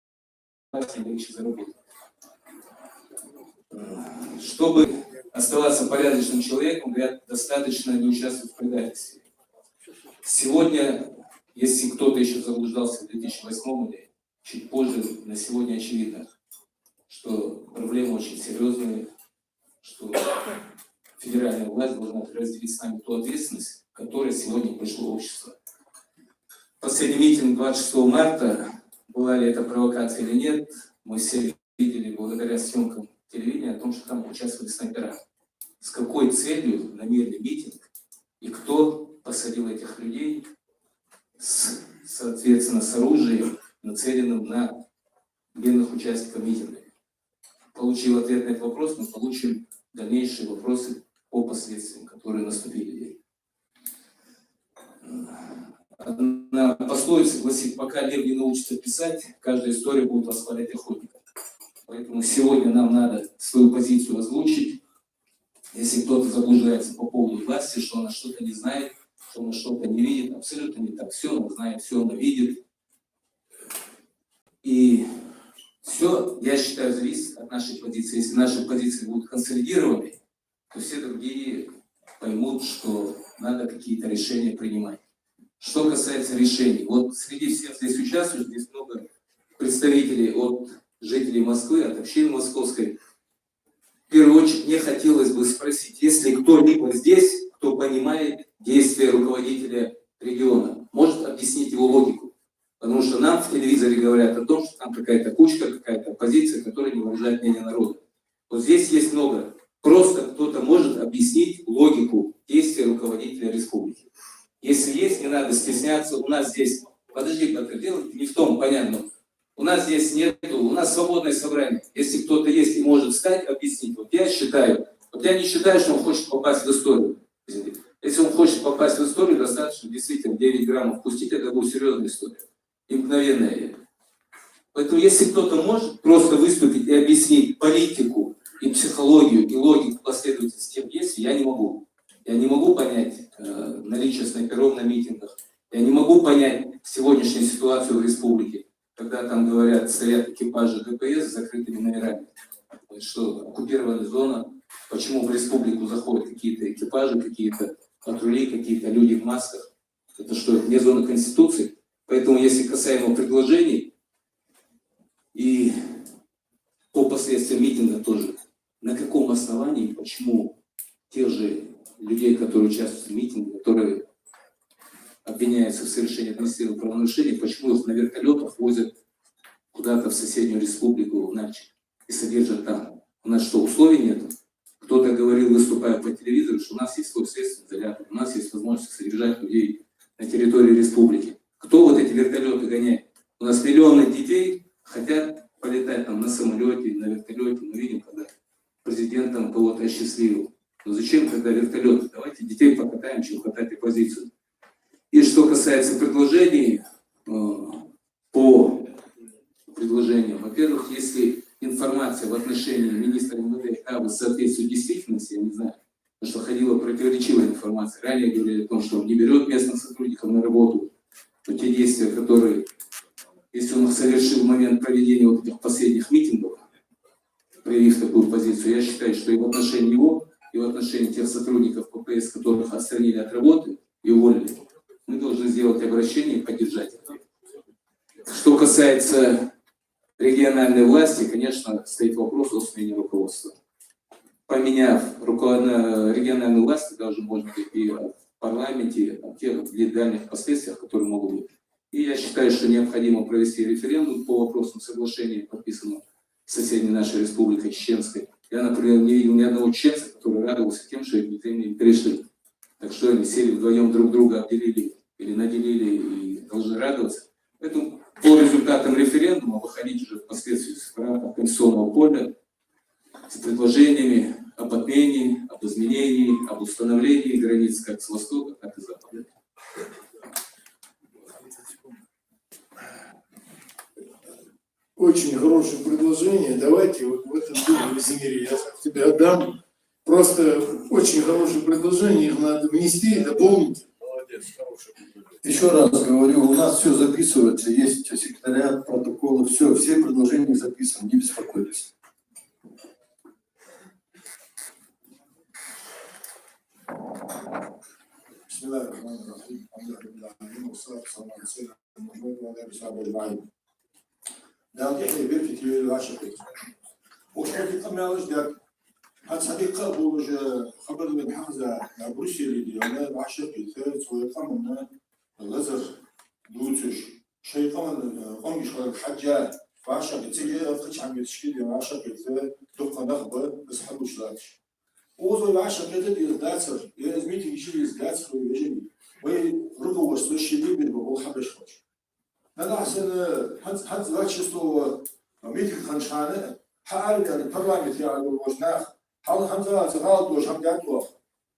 легче заработать. Чтобы оставаться порядочным человеком, говорят, достаточно не участвовать в предательстве. Сегодня, если кто-то еще заблуждался в 2008 или чуть позже, на сегодня очевидно, что проблемы очень серьезные, что федеральная власть должна разделить с нами ту ответственность, которая сегодня пришло общество. Последний митинг 26 марта, была ли это провокация или нет, мы все видели благодаря съемкам телевидения о том, что там участвовали снайпера. С какой целью на мирный митинг и кто посадил этих людей, соответственно, с оружием, нацеленным на мирных участников митинга. Получив ответ на этот вопрос, мы получим дальнейшие вопросы по последствиям, которые наступили. Одна пословица гласит, пока лев не научится писать, каждая история будет восхвалять охотника. Поэтому сегодня нам надо свою позицию озвучить. Если кто-то заблуждается по поводу власти, что она что-то не знает, что она что-то не видит, абсолютно не так. Все она знает, все она видит. И все, я считаю, зависит от нашей позиции. Если наши позиции будут консолидированы, то все другие поймут, что надо какие-то решения принимать. Что касается решений, вот среди всех здесь участвующих, здесь много представителей от жителей Москвы, от общины московской. В первую очередь мне хотелось бы спросить, если кто-либо здесь, кто понимает действия руководителя региона, может объяснить его логику. Потому что нам в телевизоре говорят о том, что там какая-то кучка, какая-то оппозиция, которая не выражает мнение народа. Вот здесь есть много. Просто кто-то может объяснить логику действия руководителя республики. Если есть, не надо стесняться. У нас здесь, подожди, как делать, не в том, понятно. У нас здесь нету, у нас свободное собрание. Если кто-то есть и может встать, объяснить. Вот я считаю, вот я не считаю, что он хочет попасть в историю. Если он хочет попасть в историю, достаточно действительно 9 граммов пустить, это будет серьезная история. И мгновенная. Поэтому если кто-то может просто выступить и объяснить политику, и психологию, и логику последовательности тех действий, я не могу. Я не могу понять наличие снайперов на митингах. Я не могу понять сегодняшнюю ситуацию в республике, когда там говорят, стоят экипажи ДПС с закрытыми номерами. Что оккупированная зона, почему в республику заходят какие-то экипажи, какие-то патрули, какие-то люди в масках. Это что, не зона Конституции? Поэтому, если касаемо предложений и по последствиям митинга тоже, на каком основании, почему тех же людей, которые участвуют в митинге, которые обвиняются в совершении административных правонарушений, почему их на вертолетах возят куда-то в соседнюю республику, в Нальчик, и содержат там? У нас что, условий нет? Кто-то говорил, выступая по телевизору, что у нас есть свой следственный изолятор, у нас есть возможность содержать людей на территории республики. Кто вот эти вертолеты гоняет? У нас миллионы детей хотят полетать там на самолете, на вертолете. Мы видим, когда президент там кого-то осчастливил. Но зачем тогда вертолеты? Давайте детей покатаем, чем катать оппозицию. И что касается предложений, по предложениям, во-первых, если информация в отношении министра МВД Хабы соответствует действительности, я не знаю, потому что ходила противоречивая информация. Ранее говорили о том, что он не берет местных сотрудников на работу. Но те действия, которые, если он их совершил в момент проведения вот этих последних митингов, проявив такую позицию, я считаю, что и в отношении его, и в отношении тех сотрудников ППС, которых отстранили от работы и уволили, мы должны сделать обращение и поддержать их. Что касается региональной власти, конечно, стоит вопрос о смене руководства. Поменяв региональную власть, даже можно и парламенте о тех легальных последствиях, которые могут быть. И я считаю, что необходимо провести референдум по вопросу соглашения, подписанного соседней нашей республикой Чеченской. Я, например, не видел ни одного чеченца, который радовался тем, что эти земли перешли. Так что они сели вдвоем друг друга обделили или наделили и должны радоваться. Поэтому по результатам референдума выходить уже впоследствии с конституционного поля с предложениями об отмене, об изменении, об установлении границ как с востока, так и с запада. Очень хорошее предложение. Давайте вот в этом духе, Владимир, я тебе отдам. Просто очень хорошее предложение, их надо внести и дополнить. Молодец, хороший предложение. Еще раз говорю, у нас все записывается, есть секретариат, протоколы, все предложения записаны, не беспокойтесь. Bismillahirrahmanirrahim. Alhamdulillah. Dalga bir fikri aşık. O şekilde kameyalıç der. Hatta bu haber من حمزة بروسيا دي أنا عشق الثالث ويقامنا الغزر دوتش شيء قام قامش على الحاجات وعشق تيجي أفتش عم يتشكيل وعشق الثالث دقة نخبة بس حبوش لاتش وزو عشق كده دي الداتر يا زميلي يجي الداتر ويجي ويرجعوا وصل الشديد بالبقول حبش خوش هذا أحسن هاد زاتشستو ميتك خنشانة حال يعني برلمان يعني وجناخ حال همزة زغال دوش هم جاتوا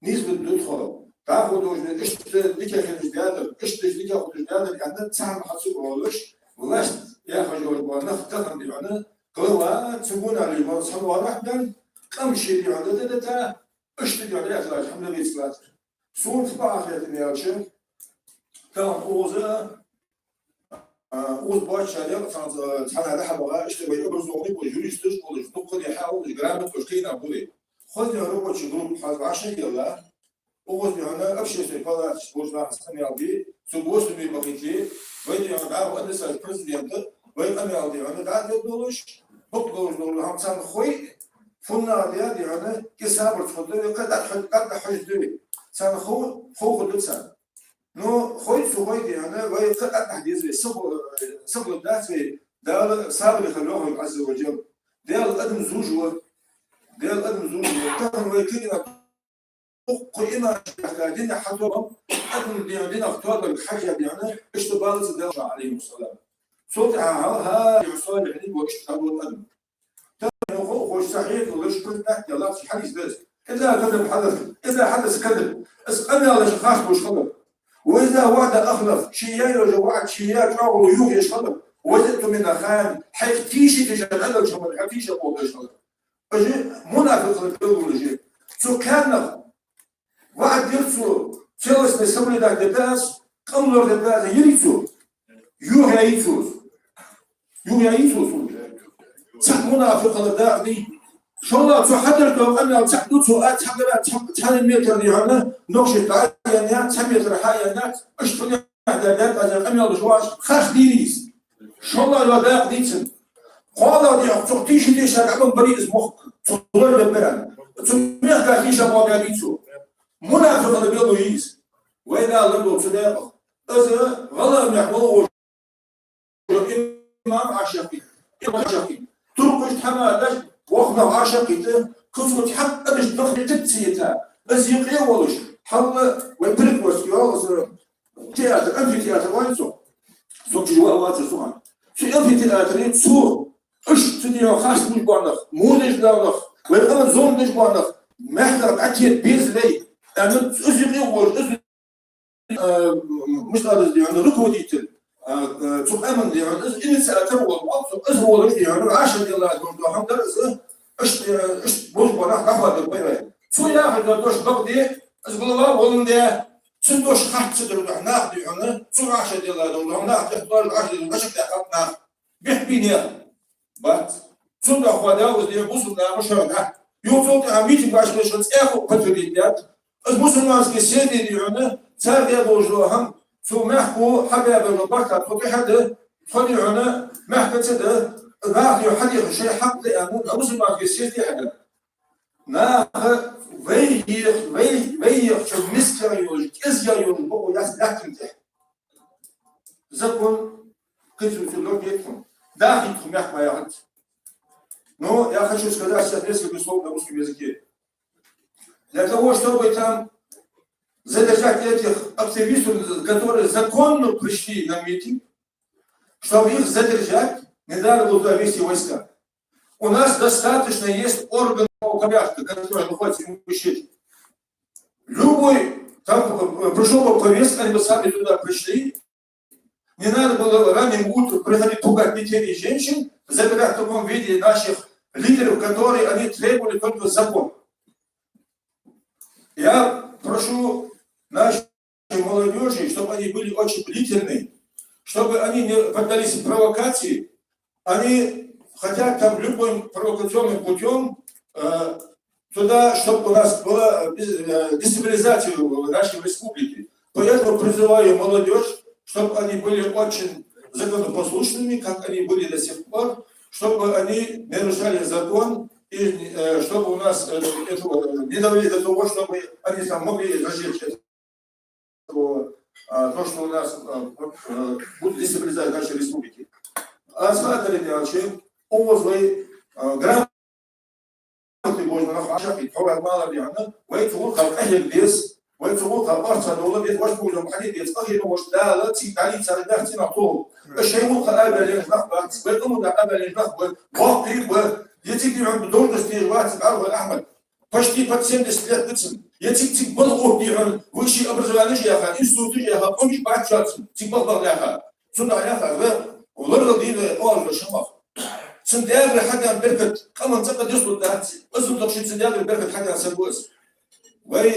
نسبة دكتور تأخذ دوش إيش ليك خليج دادر إيش ليك خليج دادر يعني تسعة محصول ولش ولاش يا خجول ونخ تفهم دي أنا قلوا تسمون على ما صحوا راح دان كم شيء دي أنا ده إيش دي أنا أخلاص الحمد لله سلات سون في بعض النياتش كان أوزا أوز باش عليه كان هذا حبوا إيش تبي يبرزوني ويجريستش ولا يطبق يحاول يجرامك وشكينا بولي خذ يا رب وتشغلوا حاجة عشان يلا أوز بيعنا أبشر في قلعة سبوز مع سامي عبدي سبوز في بقيتي ويدي أنا دعوة وأنس البريزيدنت ويدي أنا عبدي أنا دعوة يدولش بقولش دول هم سام خوي فنا ديا أنا كسابر تفضل قد حج دي سام خو خد سام نو خوي سوي دي أنا ويقد أحدث سبب الناس ده سابر خلوهم عز وجل ده القدم زوجه ده القدم زوجه كان ويكينا قيمة محتاجين حضرهم قدم بيعدين اختار الحاجة بيعنا اشتبالت ده عليه السلام صوتها ها يوصل الحديد واشتغلوا القدم تنو خوش صحيح وليش كنت تحت يلا في حديث بس إذا حدث كذب اسألني على شخص مش خبر وإذا وعد أخلف شيئا وجوعت شيئا تراغلوا يوغ يشخبر وزدت من خان حيثيشي تجعل الجمل حيثيشي أقول يشخبر أجي منافق الكلب لجي سو كان وعد يرسو تلس نسمي داك دباس قمر دباس يريسو يوغ يعيسو صح منافق الداعي شو الله سو حضرت وقنا تحدث سؤال تحدث متر يعني نقش تعينات سميت رحايات اشتغل اعدادات هذا قمنا الجواز خاص ديريس شو الله لو داق ديتن قال دي تعطيش ليش تعمل بريء اسمه صدر البران تسميه كاكيش ابو بيتو منافق البيض ييز واذا لم تصدق اذا غلط يحمل امام عشقي تركش حمادش واخذ عشقيته كفر حتى مش دخل تبسيتها بس يقيولش حل ويبرك وسيول تياتر انفي تياتر وينسو صوت جوا واتر سوان في انفي تياتر سو اش تديو خاص من بونخ مونج دونخ ويقام زوم ديش بونخ محضر اكيد بيز لي انا ازيقيول مش قادر يعني ركو ديتل تؤمن يعني إن سأتوا والوقت أزهو لك يعني عشان يلا دون هم درس إيش بوش بنا قهوة البيرة شو يا أخي دوش بقدي أقول الله والله ده سندوش خط صدر ناخد يعني شو عشان يلا دون هم ناخد يختار عشان مش كأخذنا بيحبيني بس سند أخوة ده وزي بوسنا مش هذا يوم صوت عميتي باش ليش أخو كتريدات المسلمان كسيدي يعني سافر بوجوهم سو محكو حباب البركة توقي حد خلي عنا محكو تده باقي حد شيء حق لأنه أوصل ما في السيف حاجة Нахо вейх, что мискарюш, изъяюн, богу яс лякинте. Закон, конституционный объектом. Да, хитр мягко моя. Но я хочу сказать сейчас несколько слов на русском языке. Для того, чтобы там задержать этих активистов, которые законно пришли на митинг, чтобы их задержать, не надо было вести войска. У нас достаточно есть органов порядка, которые находятся в имуществе. Любой, там пришел бы повестка, они бы сами туда пришли. Не надо было ранним утром приходить пугать детей и женщин, забирать в таком виде наших лидеров, которые они требовали только закон. Я прошу нашей молодежи, чтобы они были очень бдительны, чтобы они не поддались провокации, они хотят там любым провокационным путем туда, чтобы у нас была дестабилизация в нашей республике. Поэтому призываю молодежь, чтобы они были очень законопослушными, как они были до сих пор, чтобы они не нарушали закон, и чтобы у нас не довели до того, чтобы они там могли разжечь то, что у нас будет дестабилизация нашей республики. А смотрите, Дмитриевич, умозлый, грамотный можно нахашать, هو المال يعني ويتوقع أهل البيت ويتوقع أرث دولة بيت واش بقولهم حديد بيت أهل واش دالة تيجي صار ده تناطول الشيء مو قابل للنخبة بيقوموا ده قابل للنخبة واقعي يتيجي عند دور استيراد الأرض الأحمر почти под 70 лет дыцем. Я тик был опиран, высшее образование жеха, институт жеха, он не бачатся, тик был ляха. Сюда ляха, ولرد دين أول شمخ. سندير حاجة بركة كمان تبقى يسلط ده أصل تقصد سندير بركة حاجة سبوس. وي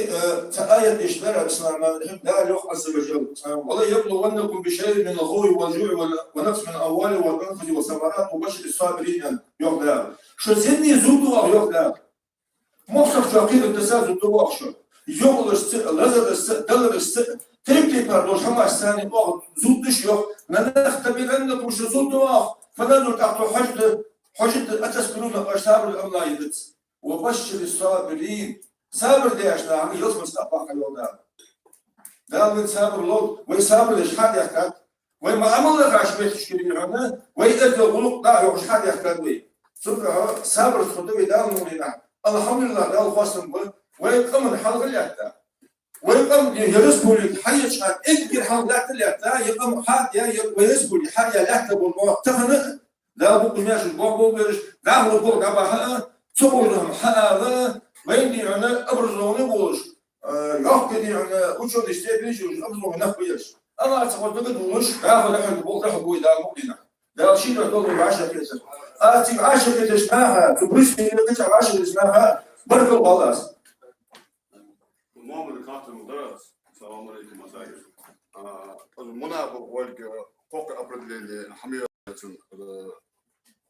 تآية إشتراك اسمنا لا يخ عز وجل. والله يبلونكم بشيء من الغوي والجوع ونقص من الأموال والأنفس والثمرات وبشر الصابرين يخدع. شو زني زودوا يخدع. مخصص شاقيد التساز زودوا أخشى. يوم لازم دلر تبكي بردوش هم الثاني أخذ زودش يخ. لنختبرنكم شو زودوا فنادوا تحت حجة أتسكنون أشتار الله يدس وبشر الصابرين صابر ليش لا عم يوصل مستقبل حلو ده من صابر لود ويصابر ليش حد يحكي وما عمل لك عشان تشكيل عنا ويأجل غلق لا يوش حد يحكي وين صبر صابر خطوة ده مولنا الحمد لله ده الخاصم ويقوم الحلقة اللي حتى ويقوم يرسبولي حي شحال اكبر حلقات اللي حتى يقوم حد ويرسبولي حي لا حتى بالموقع تفنى لا بقول ماشي بوق بيرش لا هو بوق دابا صورهم حاله ويندي عنا ابرزوني بوش يحكي عنا وشو يستبيش ابرزوني نخبيش انا اعتقد تقدموش هاخذ احد بوق راح بوي دا مقدنا دا شيء تقول 10 كيس اتي 10 كيس اسمها تبرسني لك 10 اسمها بركه والله المؤمن كاتب المدرس السلام عليكم مساء المنافق فوق определение حمية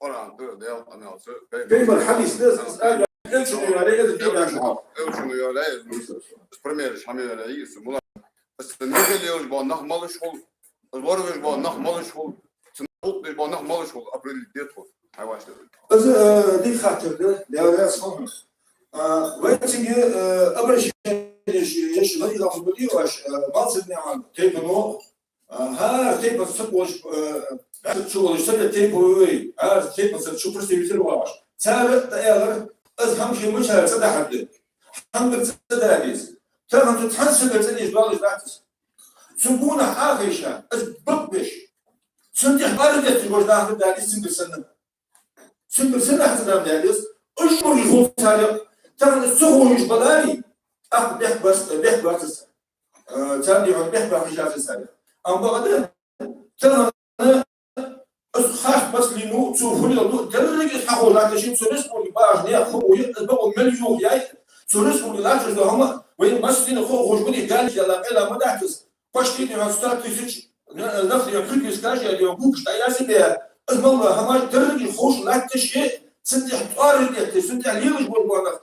Oran deel analyse. كيف الحديث لازم الشنو يا بريمير حمية رئيس ملا بس النجل يوش بان نخمل شغل الورش بان نخمل شغل تنقط بان نخمل شغل أبريل ديتو هاي واش بس دي خاطر ده لا صح وين تيجي أبرش يش لا إذا خبرتي واش ما تصدق عن كيف إنه ها كيف تصبوش شغل يشتغل تيبوي كيف شو برستيبيتر واش سابق تأير أهم شيء مش هذا حد هم بتصدقيس ترى تتحسب تاني جبال جباتس سنبونا حاخيشة أسبقش سنتي حبارة تقول ناخذ داليس سنبر سنة حتى نام داليس أشهر يخوف تاريخ ترى السهو يجبلاني بيح بس تاني عن بيح بحجاز السنة أم بعدين ترى خاف بس لينو تشوفوا لي درجة حقول لا تشين سورسبو باج نيا خو يبقوا مليون جاي سورسبو لا تشوفوا هم وين مسكين خو خوش بدي قال يلا إلا ما دعتس باشتيني عن ستار تيجي نفسي يفكر يسكاش يا يوم كش تياسي ده المهم هم درجة خوش لا تشي سنتي حطار اللي سنتي عليه مش بقول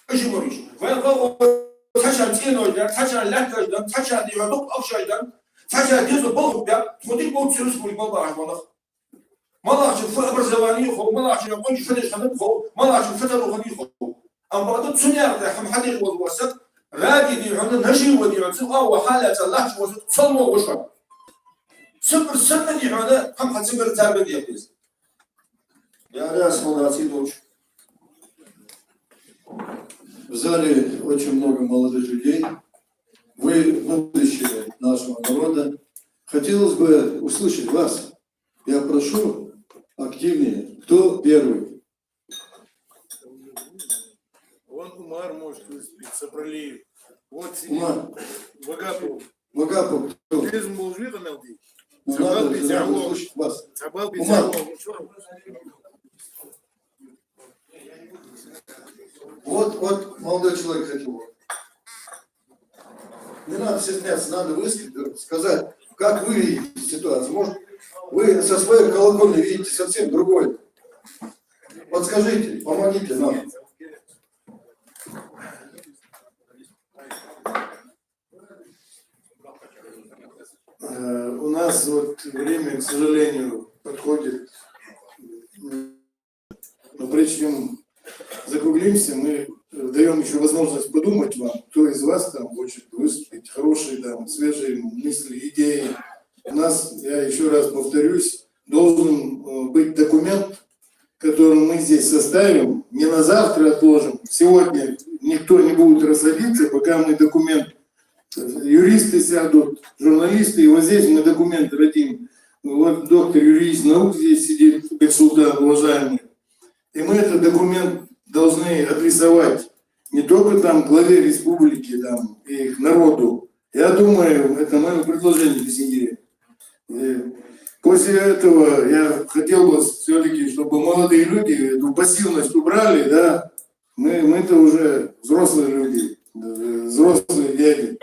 أجمريش وين قالوا تحشى تينو ده تحشى لا تجد تحشى دي عدوك أخشى ده تحشى ديزو بلغ ده توديك بوت سيرس بولي بابا عشان малахчик в образовании хол, малахчик в конче федеш ханып хол, малахчик в федеру хани хол. Амбаду цунер да хам хадир возвосят, ради дирхана нажи водирцы, ау халят аллах возвосят, цалмо вошва. Супер сырна дирхана хам хацимер тарбе диапиз. Я раз молодец. В зале очень много молодых людей. Вы будущее нашего народа. Хотелось бы услышать вас. Я прошу активнее. Кто первый? Он Умар может выступить, Сабралиев. Вот Умар. Вагапов. Вагапов. Кто? Bizim Bulgari'den aldı. Ну, надо услышать вас. Sabah bir Умар. Вот молодой человек хотел. Не надо стесняться, надо высказать, сказать, как вы видите ситуацию. Может, вы со своей колокольни видите совсем другой. Подскажите, помогите нам. У нас вот время, к сожалению, подходит. Но прежде чем закруглимся, мы даем еще возможность подумать вам, кто из вас там хочет выступить, хорошие там, свежие мысли, идеи. У нас, я еще раз повторюсь, должен быть документ, который мы здесь составим, не на завтра отложим. Сегодня никто не будет расходиться, пока мы документ, юристы сядут, журналисты, и вот здесь мы документ родим. Вот доктор юрист наук здесь сидит, Бексултан, уважаемый. И мы этот документ должны адресовать не только там главе республики, там, и их народу. Я думаю, это мое предложение, Бесенье. После этого я хотел бы все-таки, чтобы молодые люди эту пассивность убрали, да. Мы-то уже взрослые люди, взрослые дяди.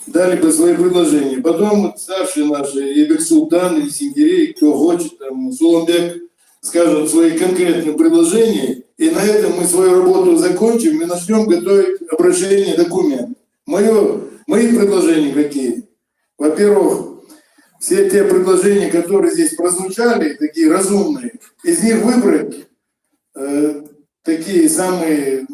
Дали бы свои предложения. Потом старшие наши, и Бексултан, и Сингирей, кто хочет, там, Суланбек, скажут свои конкретные предложения, и на этом мы свою работу закончим и начнем готовить обращение, документ. Мои предложения какие? Во-первых, все те предложения, которые здесь прозвучали, такие разумные, из них выбрать такие самые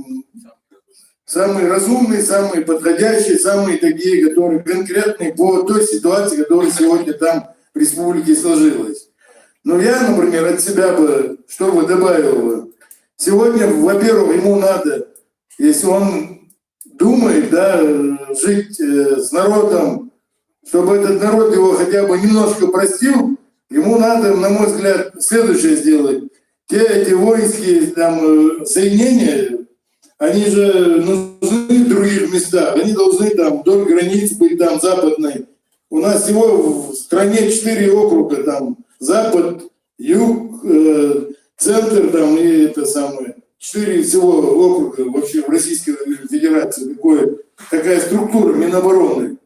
разумные, самые подходящие, самые такие, которые конкретные по той ситуации, которая сегодня там в республике сложилась. Но я, например, от себя бы, что бы добавил бы. Сегодня, во-первых, ему надо, если он думает, да, жить с народом, чтобы этот народ его хотя бы немножко простил, ему надо, на мой взгляд, следующее сделать. Эти воинские там соединения, они же нужны в других местах, они должны там вдоль границ быть там западной. У нас всего в стране 4 округа, там запад, юг, центр там и это самое. 4 всего округа вообще в Российской Федерации, такая структура Минобороны.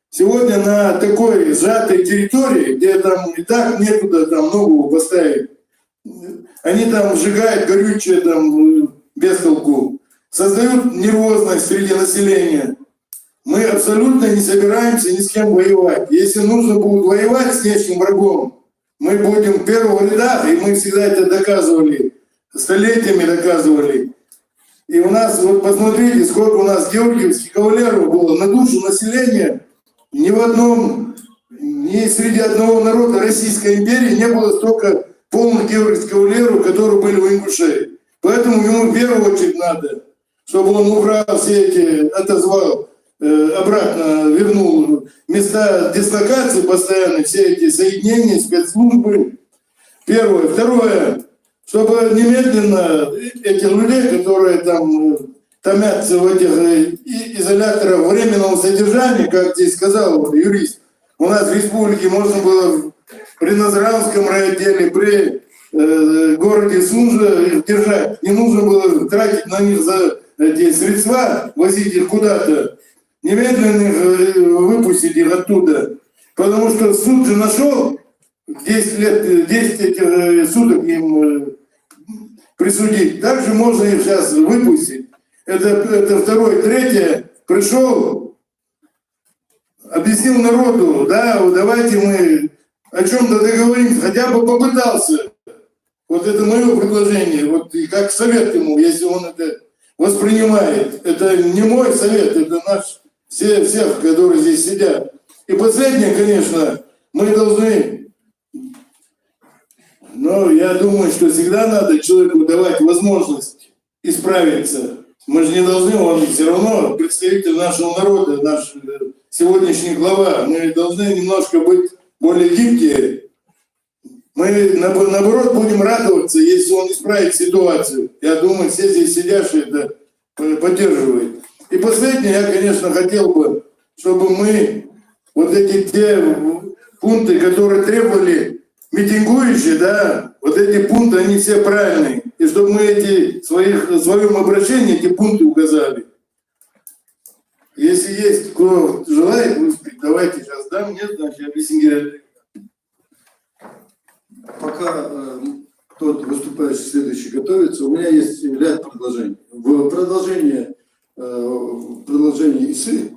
Сегодня на такой сжатой территории, где там и так некуда там ногу поставить, они там сжигают горючее там без толку, создают нервозность среди населения. Мы абсолютно не собираемся ни с кем воевать. Если нужно будет воевать с нечем врагом, мы будем в первых рядах, и мы всегда это доказывали, столетиями доказывали. И у нас, вот посмотрите, сколько у нас георгиевских кавалеров было на душу населения. Ни в одном, ни среди одного народа Российской империи не было столько полных георгиевских кавалеров, которые были у Ингушей. Поэтому ему в первую очередь надо, чтобы он убрал все эти, отозвал, обратно вернул места дислокации постоянно, все эти соединения, спецслужбы. Первое. Второе, чтобы немедленно этих людей, которые там томятся в этих изоляторах временного содержания, как здесь сказал юрист, у нас в республике можно было при Назаранском райотделе, при городе Сунжа их держать. Не нужно было тратить на них за эти средства, возить их куда-то. Немедленно их выпустить их оттуда. Потому что суд же нашел 10 лет, 10 этих суток им присудить. Также можно их сейчас выпустить. Это второе. Третье. Пришел, объяснил народу, да, давайте мы о чем-то договоримся, хотя бы попытался. Вот это мое предложение, вот и как совет ему, если он это воспринимает. Это не мой совет, это наш, всех, которые здесь сидят. И последнее, конечно, мы должны, но я думаю, что всегда надо человеку давать возможность исправиться. Мы же не должны, он все равно представитель нашего народа, наш сегодняшний глава. Мы должны немножко быть более гибкие. Мы, наоборот, будем радоваться, если он исправит ситуацию. Я думаю, все здесь сидящие это поддерживают. И последнее, я, конечно, хотел бы, чтобы мы вот эти те пункты, которые требовали митингующие, да, вот эти пункты, они все правильные. И чтобы мы в своем обращении эти пункты указали. Если есть кто желает выступить, давайте сейчас дам, нет, значит, объяснение. Пока тот выступающий следующий готовится, у меня есть ряд предложений. В продолжении ИСы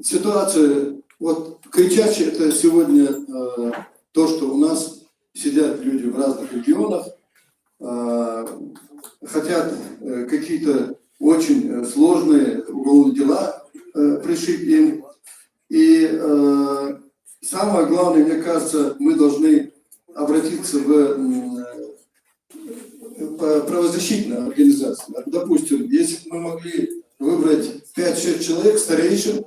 ситуация, вот кричащая, это сегодня то, что у нас сидят люди в разных регионах, хотят какие-то очень сложные уголовные дела пришить им. И самое главное, мне кажется, мы должны обратиться в правозащитную организацию. Допустим, если бы мы могли выбрать 5-6 человек, старейшин,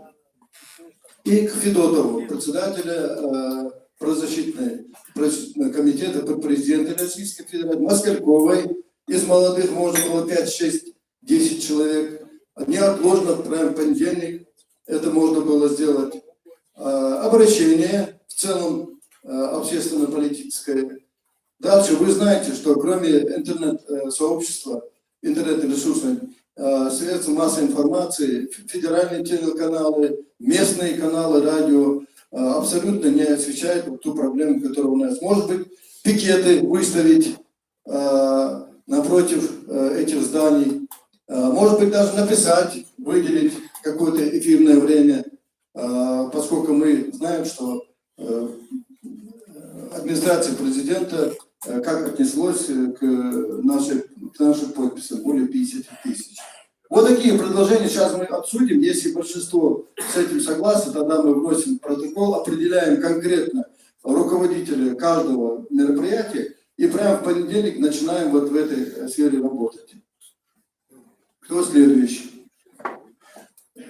и к Федотову, председателя правозащитного комитета под президента Российской Федерации, Москальковой, из молодых можно было 5-6-10 человек. Неотложно, прямо в понедельник, это можно было сделать. Обращение в целом общественно-политическое. Дальше вы знаете, что кроме интернет-сообщества, интернет-ресурсов, средства массовой информации, федеральные телеканалы, местные каналы радио абсолютно не освещают ту проблему, которая у нас. Может быть, пикеты выставить напротив этих зданий. Может быть, даже написать, выделить какое-то эфирное время, поскольку мы знаем, что администрация президента как отнеслась к нашим подписям, более 50 тысяч. Вот такие предложения сейчас мы обсудим. Если большинство с этим согласны, тогда мы вносим протокол, определяем конкретно руководителя каждого мероприятия и прямо в понедельник начинаем вот в этой сфере работать. Кто следующий?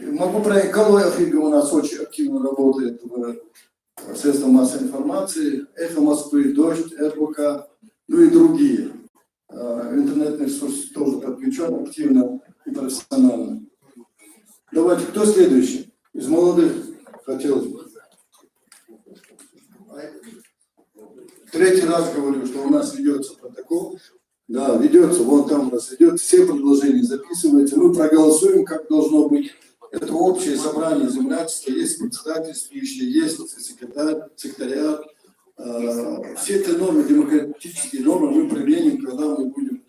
Могу про Николая Фига, у нас очень активно работает в средствах массовой информации, Эхо Москвы, Дождь, РБК, ну и другие. Интернетный ресурс тоже подключен активно и профессионально. Давайте, кто следующий? Из молодых хотелось бы. Третий раз говорю, что у нас ведется протокол. Да, ведется, вон там у нас идет, все предложения записываются, мы проголосуем, как должно быть. Это общее собрание землячества, есть председательствующие, есть секретариат. Все эти нормы, демократические нормы, мы применим, когда мы будем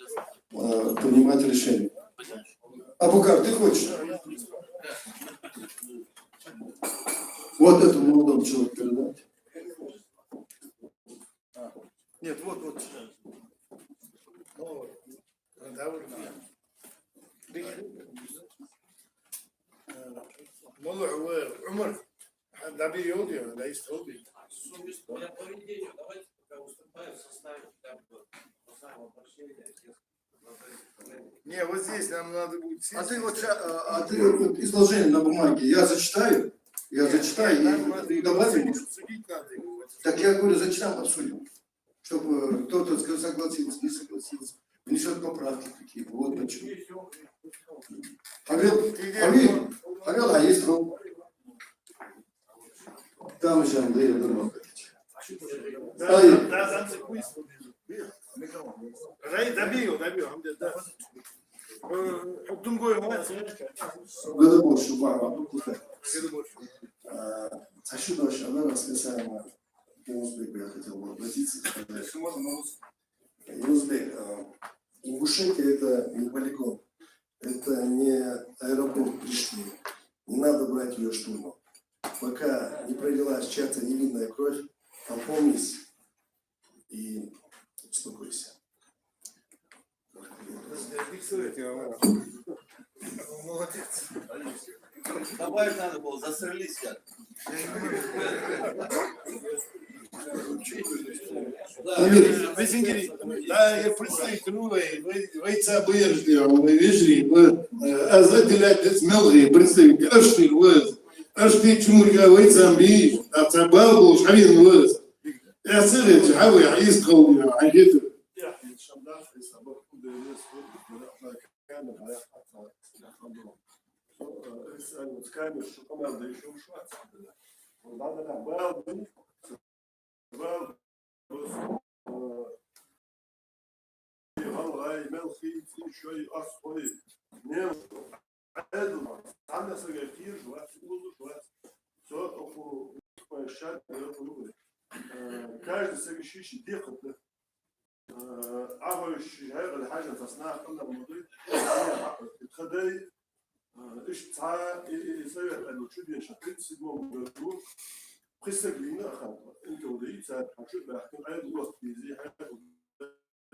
принимать решения. Абукар, ты хочешь? Вот этому молодому человеку передать. Нет, вот. Молодой Умар, даби йоди, да есть хобби. Не, вот здесь нам надо будет... А ты вот изложение на бумаге, я зачитаю, и добавим. Так я говорю, зачитаем, обсудим. Чтобы кто-то согласился, не согласился, внесет поправки какие-то. Вот почему. Павел, а есть ром. Там еще Андрей Дурмакович. Добил, да. Думаю, Годобор Шубара. Сашида Шабара специально к Узбеку я хотел бы обратиться. Узбек, Ингушетия это не полигон, это не аэропорт Пришвини. Не надо брать ее штурмом. Пока не пролилась чья-то невинная кровь, опомнись и успокойся. Молодец. Добавить надо было, засрались как. Да, я представителю, вы цабыржли, вы вежли, вы азателять смелые представители, ашты вы, ашты чмурга, вы цамби, а цабал был шавин вы. Я сырет, а вы искал, а где-то. والله ملخي في شوي أصفري نعم عادل عندنا سجاكير جوات سؤال جوات سواء أخو الشاب يقولون كاج سجشيش دقة عفوا الشهاء الحاجة تصنع قلنا الماضي تخدي إيش تعا يسوي أنه شو بين شقين سيدمون بيقولون قصة جديدة أخذ أنت ودي ساعد حشود بحكم عاد وقت بيزي حاجة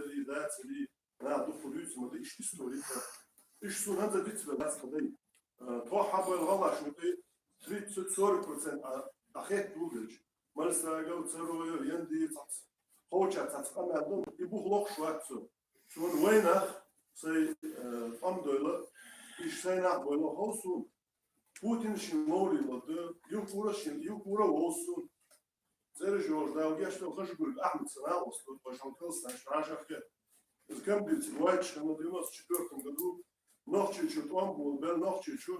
اللي ذات اللي لا دخول يسمى دي إيش تستوري إيش سون هذا بيتبع بس قضية توحى بالغلا شو تي تريد 40% أخيت دوبلج مرسا جو تسرو يندي تص خوشة تصقم عندهم يبوخ لوك شوات سون وينه سي أم دولة إيش سيناه ولا هوسون بوتين شمولي لده يوكورا ووسون سيرجيو دا وجاش لو خش يقول أحمد سنة وصل وجهه كلسنا شراجة خير إذا كان بيتوايتش كانوا ديماس شكركم قدو نحكي شو تقوم بال نحكي شو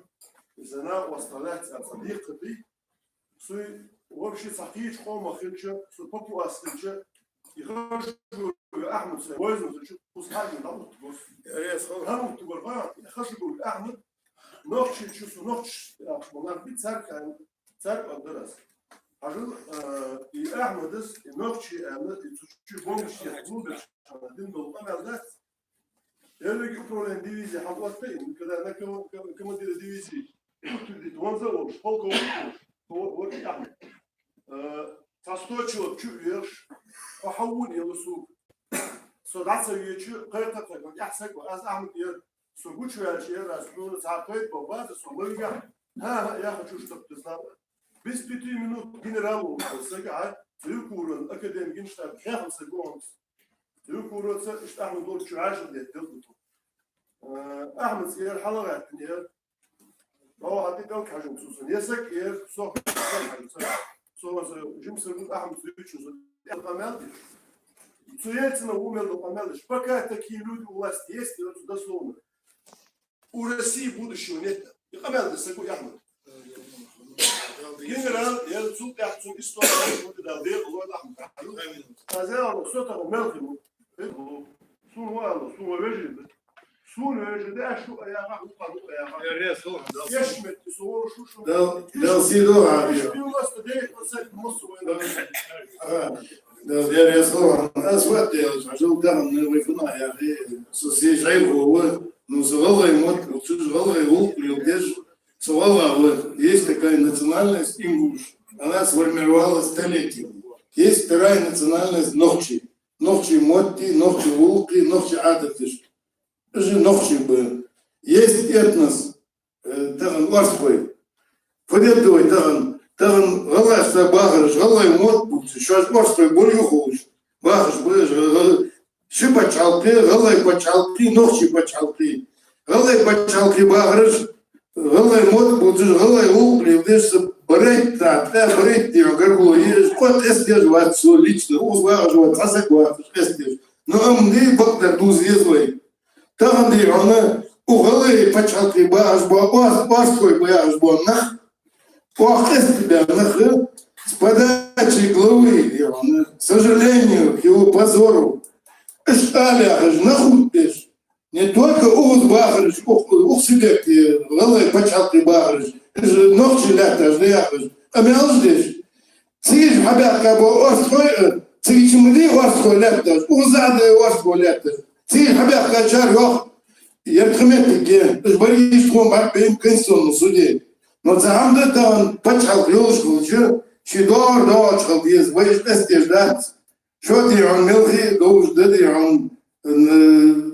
زنا وصلت صديقتي سوي وبشي صحيح قوم أخيرش سو بقوا أصلش يخرج أحمد سنة وزن تشوف بس حاجة نعمل تبص هم تقول يخرج يقول أحمد نحكي شو سو نحكي أحمد بيتسرق سرق الدرس Ажил и Ахмадес, и Нохчи, и Цучи Бомбиш, и Хлубиш, один был помялся. Я люблю управление дивизии Хавлатей, когда на командира дивизии, он завод, полковник, вот и Ахмад. Состочил чувствуешь, похавун и лысу. Содаться вечер, как-то так, я сагу, аз Ахмад я сугучуя, я раз, ну, царкает, бабаза, сумыльга. Я хочу, чтобы ты знал. Bis 5 minuten generalul سجع يكورن أكاديمي جنشتاب خاف سجون يكورن اشتعمل دور شعاش اللي تلقطه أحمد سير حلقات نير هو هذي دول كحجم خصوصا يسك ير صوب صوب جيمس يقول أحمد سيرش القمال سيرتنا ومن القمال شبكة تكيلود ولاست есть это дословно у России будущего нет القمال سيقول أحمد Генерал, я тут яхту историю буду далее, Лord Ахмед. Сказал, что там мелким. Сун вежи, да что я могу подумать. Я шмет, суу шу. Да, сидора. Да, я рисовал. А вот я жил там на выходной, я соседей его, ну, звал ему, звал его, прилдешь. Есть такая национальность ингуш. Она сформировалась столетиями. Есть вторая национальность нохчи. Нохчи мотти, нохчи вулки, нохчи адатиш. Это же нохчи был. Есть этнос, таган ларской. Фадетовый таган галашта багарыш, галай мот бутsi. Шаш ларской болью хоуш. Багарыш был, ши пачалки, галай пачалки, нохчи пачалки. Галай пачалки багарыш. Галай мод будешь, галай улпли, будешь брать так, да, брать его, горгулу, и вот эстешь вас все лично, узваживать, азакват, эстешь. Но амны бактар дуз езлой. Там Андрей, она у галай почалки баш, башкой баш, нах, похест тебя, нах, с подачей главы, к сожалению, к его позору, эшталя, нахуй пеш. Не только уз багрыш, ух себе, галай почалки багрыш, ногчи ляташ, ляташ, а мял здесь. Циш хабятка бо острой, циш мди острой ляташ, узады острой ляташ. Циш хабятка чар йох, яртхмет ге, жбари штром бар бейм конституционном суде. Но за амда там почалки юшку, شي دور شغل ديز ويش استجداد شو دي عن ملغي دوش دي عن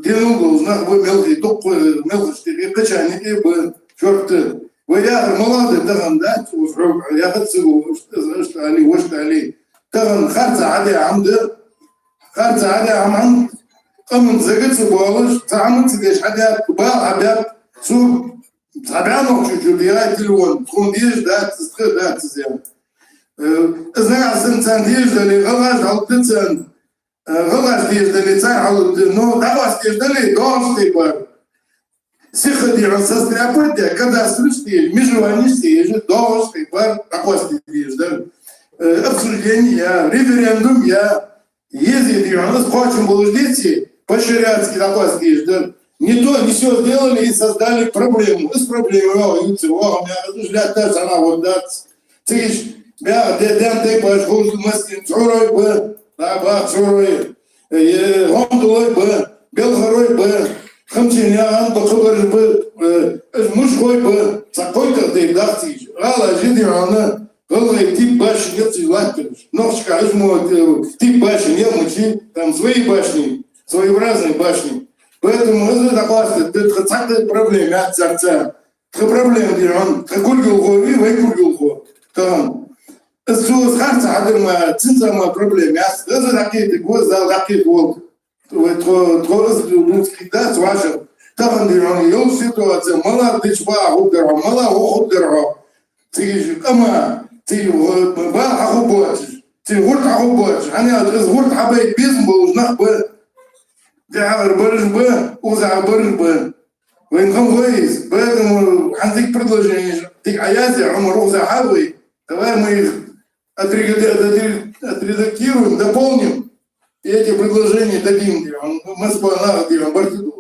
دينو دوز نخبو ملغي دق ملغي شتيغي قشاني إيب شورت ويا ملاذ دغن دات وفعوب ياخد سقو اشت علي وشت علي دغن خارزة علي عمد خارزة علي عمد قمن زقت سبولش تعمل تديش حدا بال عباب سوق تعبانو شو ديراي تلون تكون ديش دات تستخدم دات زين إذا عزم تنديش دلي غلاش عودتن غلاش ديش دلي تاع عود نو دعوة ديش دلي دوش تيبر سيخدي عن سسترابوديا كذا سرشتي مجوانيشتي دوش تيبر دعوة ديش دل обсуждение референдум я ездили у нас хочем болждете по-шариатски дعوة дيش дел не то не все сделали и создали проблему из проблемы у меня ждать она вот дать тысяч بیا دیدم تی باش خود مسکن چوروی با با چوروی هم دوی با بیل خروی با خمسین آن با خبر با مش خوی با سکوی تردی داشتیش حالا جدی آنها قلعه تیپ باش نیتی لاتش نوش کارش مو تیپ باش نیمچی там свои башни своеобразные башни поэтому это такое это такая проблема от сердца проблема диран кургил гови вы кургил го там السوس خمسة عدل ما تنسى ما بروبليم ياس إذا لقيت جوز ده لقيت وقت وتخلص المسكينات وعشر طبعا دي يعني يوم سيتواتي ملا تشبع هودرها ملا هو هودرها تيجي أما تيجي بال حبوش تيجي ورد حبوش أنا إذا ورد حبايب بيزم بوجناح ب دي عبر برج ب وزع برج ب وين كم كويس بعدين عندك предложение تيجي عيازي عمر وزع حاوي давай мы их отредактируем, дополним и эти предложения дадим. Мы с Банарадием Бартидовичем.